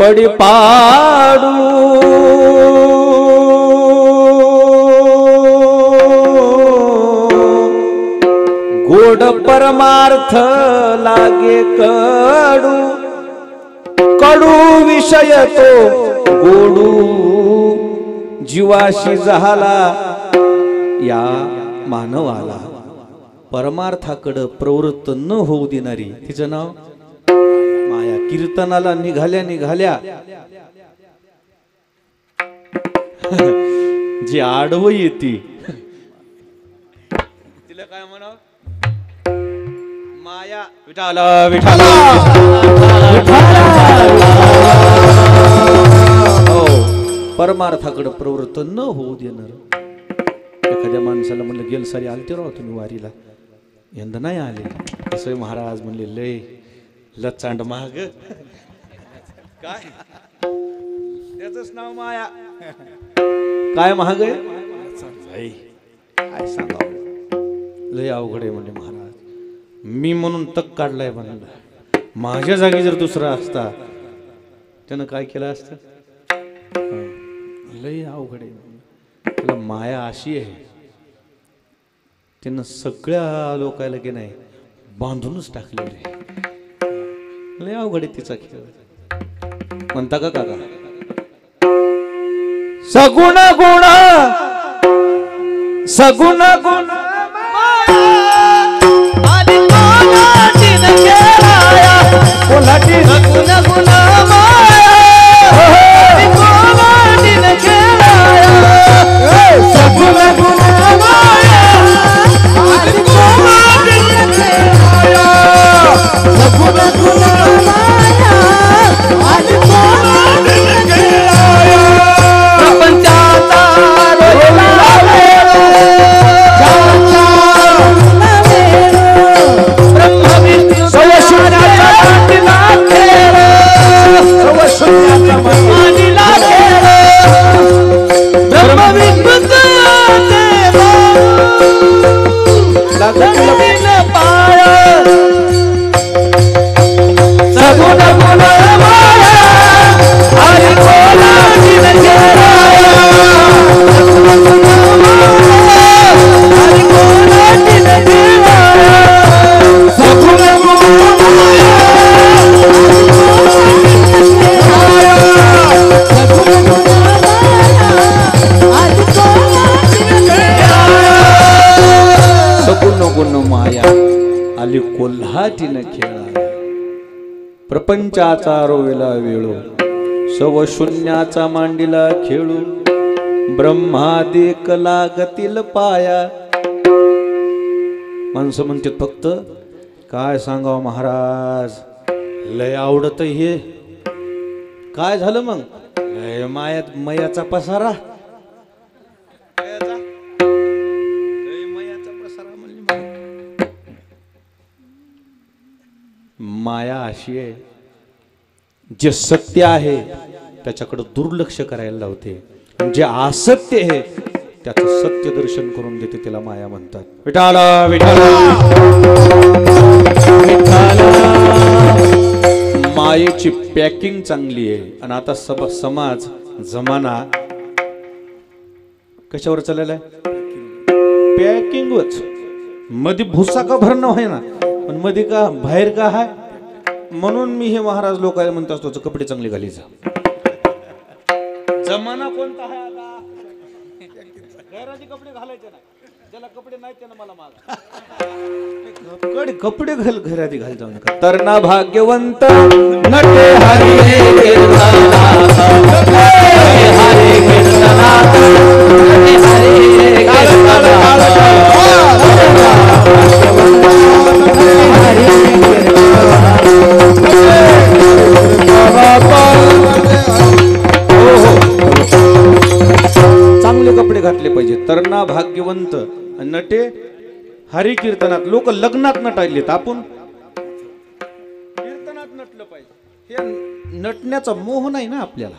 पडिपाडू, गोड परमार्थ लागे कडू, कडू विषय तो गोडू, जीवाशी झाला या मानवाला. परमार्थाकडं प्रवृत्त न होऊ देणारी तिचं नाव माया. कीर्तनाला निघाल्या निघाल्या जी आडवं येते तिला काय म्हणावं? माया. विठाला विठाला हो, परमार्थाकडे प्रवृत्त न होऊ देणार. एखाद्या माणसाला म्हणलं गेल सारी आलते राव तुम्ही वारीला, यंदा नाही आले. कसं महाराज म्हणले लय लचांड महाग. काय त्याच नाव माया. काय महाग आहे आई, काय सांगावं, लय अवघड आहे म्हणजे महाराज. मी म्हणून तक काढलाय म्हणलं, माझ्या जागी जर दुसरा असता त्यानं काय केलं असतं. लय अवघड आहे. त्याला माया अशी आहे, त्यानं सगळ्या लोकायला की नाही बांधूनच टाकलेले. लय अवघड आहे तिचा खेळ. म्हणता का काका, सगुण गुण सगुण गुण आणि कोलाटीन केलाया, कोल्हाटी सगुण गुण माया आणि कोलाटीन केलाया, सगुण गुण माया आणि कोलाटीन केलाया, सगुण गुण माया आणि कोलाटीन केलाया. प्रपंचाचा रोहिला वेळ, ब्रह्म विष्णू सवशून्याचा मांडीला खेळ, सवशून्याचा मांडीला खेळ, ब्रह्म विष्णूचा देवा, दंडीन पाय, सगुण गुण माया आणि कोलाटीन केलाया, सगुण गुण माया आणि कोलाटीन केलाया, सगुण गुण माया सगुण गुण माया आली कोल्हाटीनं खेळा. प्रपंचाचा रोवेला वेळो, सव शून्याचा मांडीला खेळू, ब्रह्मादिक लागतील पाया. माणसं म्हणतात फक्त काय सांगावं महाराज, लय आवडत हे. काय झालं मग, लय मायात मयाचा पसारा, लय मयाचा पसारा म्हणली. माया अशी आहे, जे सत्य आहे त्याच्याकडे दुर्लक्ष करायला लावते, जे असत्य आहे त्याचं सत्य दर्शन करून देते, त्याला माया म्हणतात. विठाला विठाला विठाला. मायेची पॅकिंग चांगली आहे. आणि आता समाज जमाना कशावर चाललेला आहे, पॅकिंगच. मध्ये भुसा का भरणं आहे ना, पण मध्ये का बाहेर का आहे. म्हणून मी हे महाराज लोकांना म्हणत असतो, कपडे चांगले घालीचा. जमाना कोणता आहे आता, गैराचे कपडे घालायचे नाही, ज्याला कपडे नाहीत त्यानं मला माग कपडे घाल, घरात घाल जाऊ नका. तर ना भाग्यवंत नटे हरी कीर्तनाथ, हरे कीर्तनाथ, हरे चांगले कपडे घातले पाहिजे. तरणा भाग्यवंत नटे हरी कीर्तनात. लोक लग्नात नटायलेत, आपण कीर्तनात नटलं पाहिजे. हे नटण्याचा मोह नाही ना आपल्याला,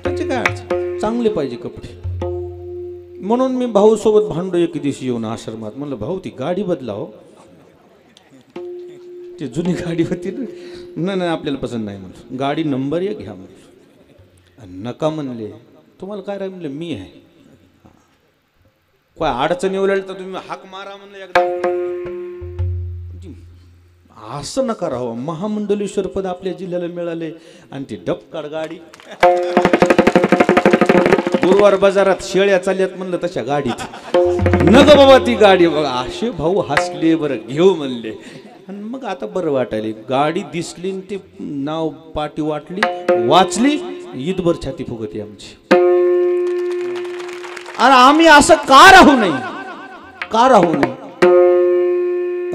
त्याची काय अडचण. चांगले पाहिजे कपडे. म्हणून मी भाऊ सोबत भांडो एक दिवशी येऊन आश्रमात. म्हणलं भाऊ ती गाडी बदलाव, ती जुनी गाडी होती ना. नाही आपल्याला पसंत नाही म्हणलं, गाडी नंबर 1 घ्या म्हणलं. नका म्हणले. तुम्हाला काय राहील म्हणलं, मी आहे. काय अडचण येऊ लागली तर तुम्ही हाक मारा म्हणलं एकदा. असं नका राहावं. महामंडलेश्वर पद आपल्या जिल्ह्याला मिळाले आणि ती डबकाड गाडी. गुरुवार बाजारात शेळ्या चालल्यात म्हणलं तशा गाडीत. न ग बाबा ती गाडी. बघा असे भाऊ हसले, बरं घेऊ म्हणले. आणि मग आता बरं वाटायले. गाडी दिसली ते नाव पाठी वाटली, वाचली, ईदभर छाती फुगती आमची. आणि आम्ही असं का राहू नये, का राहू नये.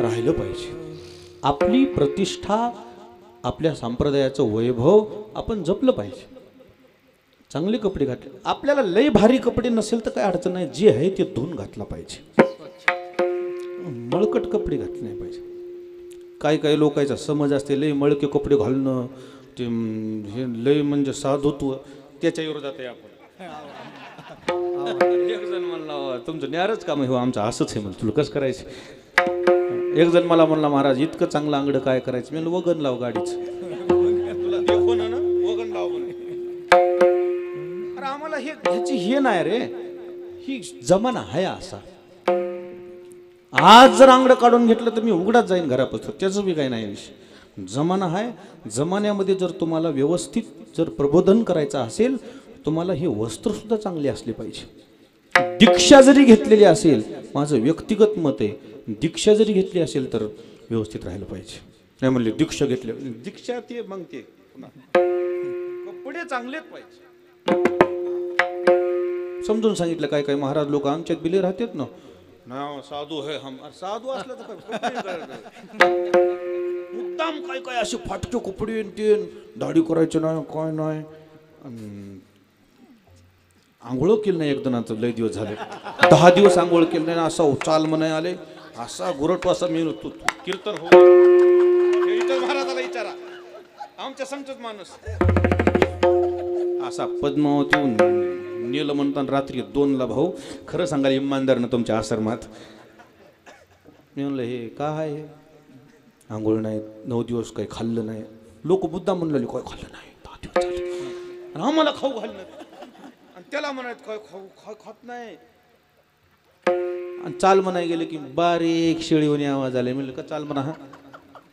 राहिलं पाहिजे. आपली प्रतिष्ठा, आपल्या संप्रदायाचं वैभव आपण जपलं पाहिजे. चांगले कपडे घातले. आपल्याला लय भारी कपडे नसेल तर काय अडचण नाही, जे आहे ते धुवून घातला पाहिजे. मळकट कपडे घातले नाही पाहिजे. काही काही लोकांचा समज असते लय मळके कपडे घालणं ते हे लय म्हणजे साधुत्व, त्याच्या विरोधात आहे आपण. एक जण म्हणला तुमचं न्यारच काम आहे हो आमचं असंच आहे म्हणलं तुला कसं करायचं. एक जण मला म्हणला महाराज इतकं चांगलं अंगड काय करायचं मी म्हणलं वगन लाव गाडीच तुला देखो ना वगन लाव म्हणे. अरे आम्हाला हे ह्याची हे नाही रे ही जमाना आहे असा. आज जर अंगड काढून घेतलं तर मी उघडाच जाईन घरापासून त्याचं बी काही नाही विषय. जमाना आहे जमान्यामध्ये जर तुम्हाला व्यवस्थित जर प्रबोधन करायचं असेल तुम्हाला हे वस्त्र सुद्धा चांगले असले पाहिजे. दीक्षा जरी घेतलेली असेल माझं व्यक्तिगत मत आहे दीक्षा जरी घेतली असेल तर व्यवस्थित राहिलं पाहिजे. नाही म्हणले दीक्षा घेतली दीक्षा ते मग ते कपडे चांगलेच पाहिजे. समजून सांगितलं काय काय महाराज लोक आमच्यात बिले राहतात ना साधू है हम साधू असलं तर मुद्दाम काय काय असे फाटके कपडे ते दाढी करायचे नाही काय नाही. आंघोळ केलं नाही एकदनाचं लय दिवस झाले 10 दिवस आंघोळ केलं नाही असा चाल म्हणाय आले असा गुरटो असा मी कीर्तन हो महाराजाला विचारा आमच्या संतच माणूस असा पद्मावतीहून नेलं म्हणताना रात्री 2ला भाऊ खरं सांगायला इमानदार ना तुमच्या आश्रमात. मी म्हणलं हे काय आहे आंघोळ नाही 9 दिवस काही खाल्लं नाही. लोक मुद्दाम म्हणले काय खाल्लं नाही 10 दिवस झाले आणि आम्हाला खाऊ घालणं आणि त्याला म्हणायचं काय खाऊ खात नाही. आणि चाल म्हणाय गेले की बारीक शेळीवणी आवाज आले म्हणलं का चाल म्हणा हा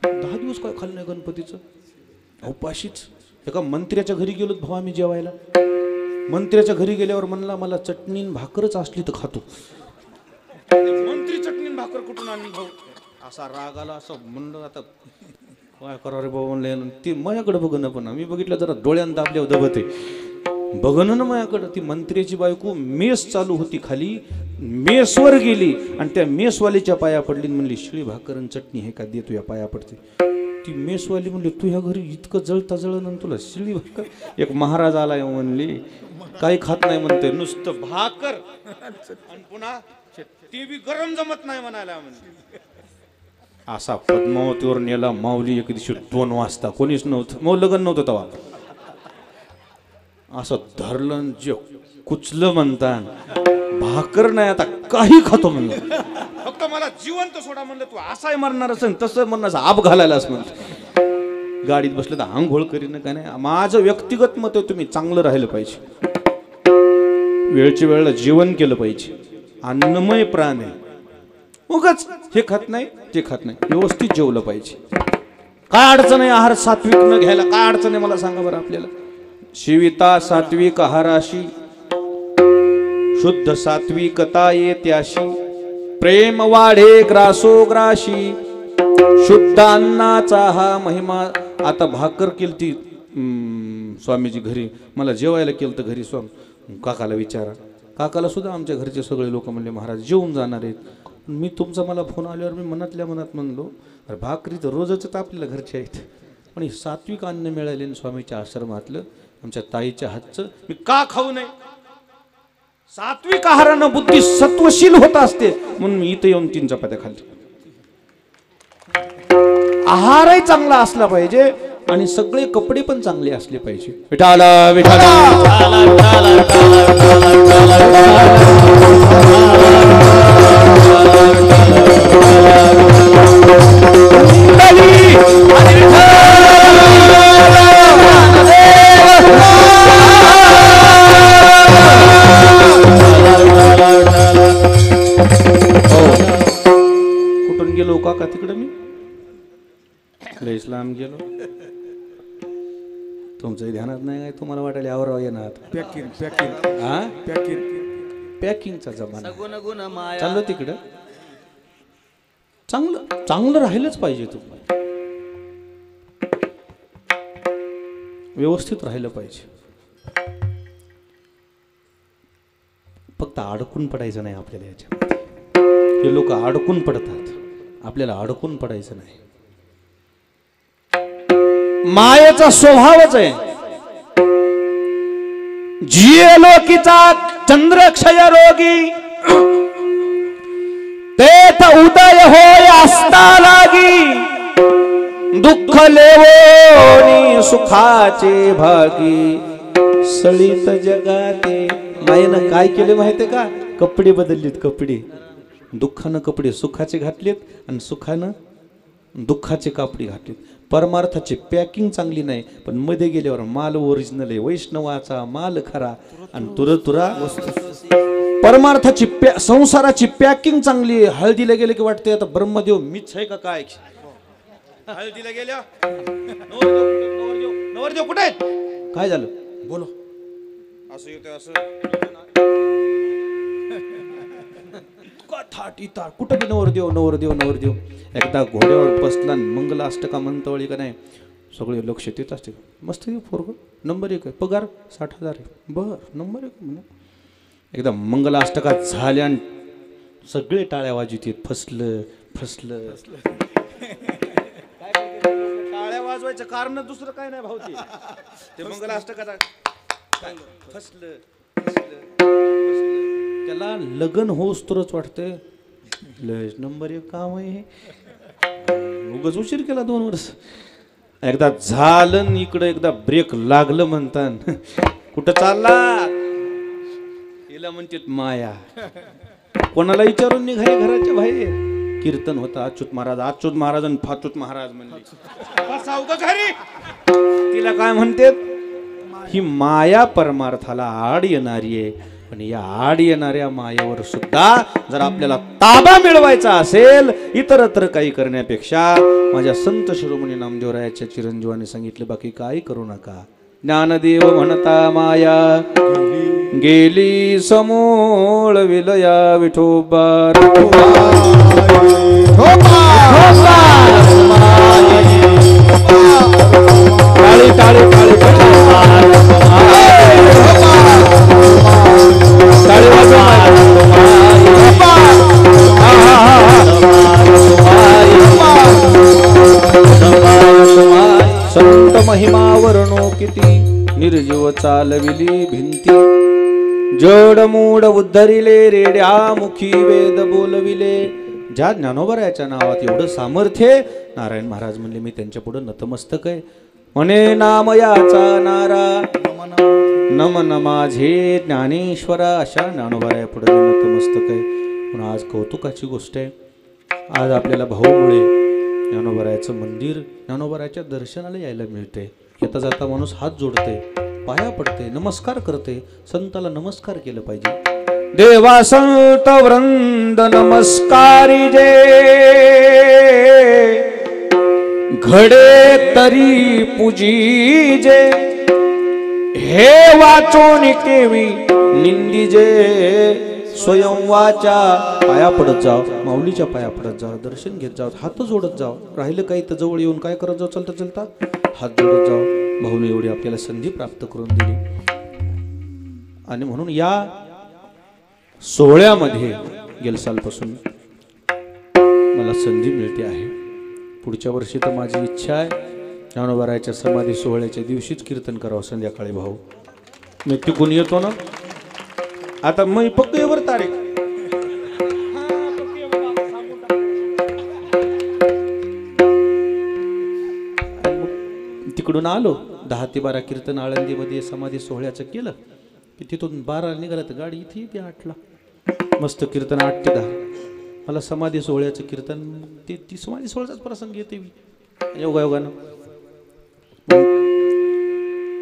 10 दिवस काय खाल्लं नाही गणपतीचं उपाशीच. एका मंत्र्याच्या घरी गेलो भाऊ आम्ही जेवायला. मंत्र्याच्या घरी गेल्यावर म्हणला मला चटणी भाकरच असली तर खातो. मंत्री चटणी भाकर कुठून आणली भाऊ असा राग आला असं म्हणलं आता काय करा रे भाऊ म्हणलं. ती माझ्याकडे बघणं पण मी बघितलं जरा डोळ्यानं दाबल्यावर दबते बघणं ना माझ्याकडं. ती मंत्र्याची बायको मेस चालू होती खाली मेसवर गेली आणि त्या मेसवालीच्या पाया पडली म्हणली शिळी भाकर आणि चटणी हे का देतो या पाया पडते. ती मेसवाली म्हणली तू ह्या घरी इतकं जळता जळण तुला शिळी भाकर. एक महाराज आलाय म्हणली काही खात नाही म्हणते नुसतं भाकर आणि पुन्हा ती बी गरम जमत नाही म्हणायला म्हणजे. असा पद्मावतीवर नेला माऊली एक दिवशी 2 वाजता कोणीच नव्हतं मग लग्न नव्हतं तेव्हा. असं धरलं जे कुचलं म्हणतात भाकर नाही आता काही खातो म्हणलं फक्त मला जिवंत सोडा म्हणलं तू असाय मरणार असेल तसं म्हणणं आप घालायलाच म्हणलं. गाडीत बसलं तर आंघोळ करीन का नाही. माझं व्यक्तिगत मत आहे तुम्ही चांगलं राहिलं पाहिजे वेळच्या वेळेला जेवण केलं पाहिजे. अन्नमय प्राण आहे उगाच हे खात नाही ते खात नाही व्यवस्थित जेवलं पाहिजे. काय अडचण आहे आहार सात्विक न घ्यायला काय अडचण आहे मला सांगा बरं आपल्याला. शिविता सात्विक आहाराशी शुद्ध सात्विकता येत्याशी प्रेम वाढे ग्रासोग्राशी शुद्ध अन्नाचा हा महिमा. आता भाकर केलती स्वामीजी घरी मला जेवायला केलं तर घरी स्वामी काकाला विचारा काकाला सुद्धा आमच्या घरचे सगळे लोक म्हणले महाराज जेवून जाणार आहेत. मी तुमचा मला फोन आल्यावर मी मनातल्या मनात म्हणलो अरे भाकरी तर रोजच तर आपल्याला घरचे आहेत पण हे सात्विक अन्न मिळाले स्वामीच्या आश्रमातलं आमच्या ताईच्या हातचं मी का खाऊ नये. सात्विक आहारानं बुद्धी सत्वशील होत असते म्हणून मी इथं येऊन 3 चपात्या खाल्ल्या. आहारही चांगला असला पाहिजे आणि सगळे कपडे पण चांगले असले पाहिजे. विठाला विठाला कुठून गेलो काका तिकडे मी इस्लाम गेलो तुमचं ध्यानात नाही काय तुम्हाला वाटायला यावर येणार पॅकिंगचा जमाना चाललो तिकडं. चांगलं चांगलं राहिलंच पाहिजे तू व्यवस्थित राहिलं पाहिजे. फक्त अडकून पडायचं नाही आपल्याला याच्यामध्ये. हे लोक अडकून पडतात आपल्याला अडकून पडायचं नाही. मायेचा स्वभावच आहे. जिये लोकीचा चंद्रक्षय रोगी तेथ उदय होय असता लागी दुःख लेवोनी सुखाचे भागी सळीत जगाते मायेनं काय केले माहितीये का? कपडे बदललेत, कपडे. दुःखानं कपडे सुखाचे घातलेत आणि सुखानं दुःखाचे कपडे घातलेत. परमार्थाची पॅकिंग चांगली नाही, पण मध्ये गेल्यावर माल ओरिजिनल आहे, वैष्णवाचा माल खरा. आणि तुरा परमार्थाची संसाराची पॅकिंग चांगली आहे. हळदीला गेले की वाटते आता ब्रह्मदेव मीच आहे का काय? हळदीला गेल्या नवरदेव कुठे आहेत? काय झालं बोलो. असं येतोय असं कुठं बी नवरदेव नवरदेव नवरदेव. एकदा घोड्यावर बसला मंगल अष्टका म्हणतवळी का नाही, सगळे लक्ष देत असते. मस्त पोरग नंबर 1 आहे, पगार 60,000 आहे. बर नंबर 1 म्हणे. एकदा मंगल अष्टका झाल्या आणि सगळे टाळ्या वाजवित. फसलं फसलं. टाळ्या वाजवायचं कारण दुसरं काय नाही भाऊ. ते मंगल अष्टकाचा फसलं फसलं. त्याला लगन होस तरच वाटतंय नंबर 1 काम आहे. उगाच उशीर केला 2 वर्ष. एकदा झालं इकडं, एकदा ब्रेक लागलं म्हणतात. कुठं चालला? हिला म्हणतात माया. कोणाला विचारून निघाले घराच्या बाहेर. कीर्तन होता अच्युत महाराज आणि फाचूत महाराज म्हणले घरी. तिला काय म्हणते? ही माया परमार्थाला आड येणारी आहे. पण या आड येणाऱ्या मायेवर सुद्धा जर आपल्याला ताबा मिळवायचा असेल, इतरत्र काही करण्यापेक्षा माझ्या संत शिरोमणी नामदेवरायाच्या चिरंजीवाने सांगितले, बाकी काही करू नका. ज्ञानदेव म्हणता माया गेली समूळ विलया विठोबा. टाळी टाळी टाळी संत महिमा वर्णो किती, निर्जीव चालविली भिंती. जड मूड उद्धरिले, रेड्या मुखी वेद बोलविले. ज्या ज्ञानोबरायाच्या नावात एवढं सामर्थ्य, नारायण महाराज म्हणले मी त्यांच्या पुढे नतमस्तक आहे. म्हणे नाम याचा नारा नमन माझे ज्ञानेश्वरा. अशा ज्ञानोबराया पुढे नतमस्तक आहे. पण आज कौतुकाची गोष्ट आहे, आज आपल्याला भाऊमुळे ज्ञानोबरायाचं मंदिर, ज्ञानोबरायाच्या दर्शनाला यायला मिळते. येता जाता माणूस हात जोडते, पाया पडते, नमस्कार करते. संताला नमस्कार केलं पाहिजे. देवा संत वृंद नमस्कारी जे, घडे तरी पूजी जे. हे वाचोनी केवी निंदी जे. स्वयं वाचा पाया पडत जाव, माऊलीच्या पाया पडत जाव, दर्शन घेत जाव, हात जोडत जाव. राहिलं काही तर जवळ येऊन काय करत जाव, चलता चलता हात जोडत जाव. भाऊने एवढी आपल्याला संधी प्राप्त करून दिली. आणि म्हणून या सोहळ्यामध्ये गेल्या सालपासून मला संधी मिळते आहे. पुढच्या वर्षी तर माझी इच्छा आहे ज्ञानोबरायाच्या समाधी सोहळ्याच्या दिवशीच कीर्तन करावं संध्याकाळी. भाऊ मी तिकून येतो ना, आता मी पक्क येवर तारीख. तिकडून आलो 10 ते 12 कीर्तन आळंदीमध्ये समाधी सोहळ्याचं केलं की तिथून 12 निघालं तर गाडी इथे येते 8ला. मस्त कीर्तन 8 ते 10. मला समाधी सोहळ्याचं कीर्तन ती समाधी सोहळ्याचाच प्रसंग येते. योगायोगानं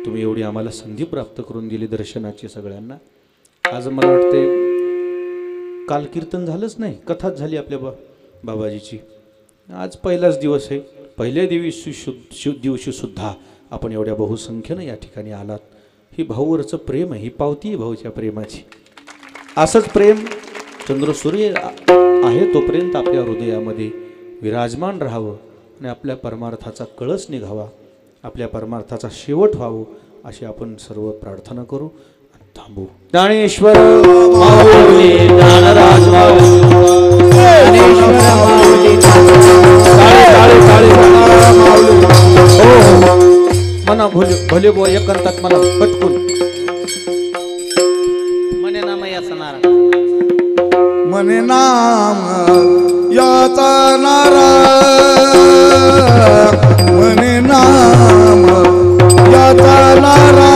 तुम्ही एवढी आम्हाला संधी प्राप्त करून दिली दर्शनाची सगळ्यांना. आज मला वाटते काल कीर्तन झालंच नाही, कथाच झाली आपल्या बाबाजीची. आज पहिलाच दिवस आहे. पहिल्या दिवशी सुद्धा आपण एवढ्या बहुसंख्येनं या ठिकाणी आलात. ही भाऊवरचं प्रेम आहे, ही पावती आहे भाऊच्या प्रेमाची. असंच प्रेम चंद्रसूर्य आहे तोपर्यंत आपल्या हृदयामध्ये विराजमान राहावं आणि आपल्या परमार्थाचा कळस निघावा, आपल्या परमार्थाचा शेवट व्हावं अशी आपण सर्व प्रार्थना करू. थांबू. ज्ञानेश्वर माऊली ज्ञानराज मना भले बो एकंतात मला पटकून मने नाम याचा नारा, मने नाम याचा नारा, मने नाम याचा नारा.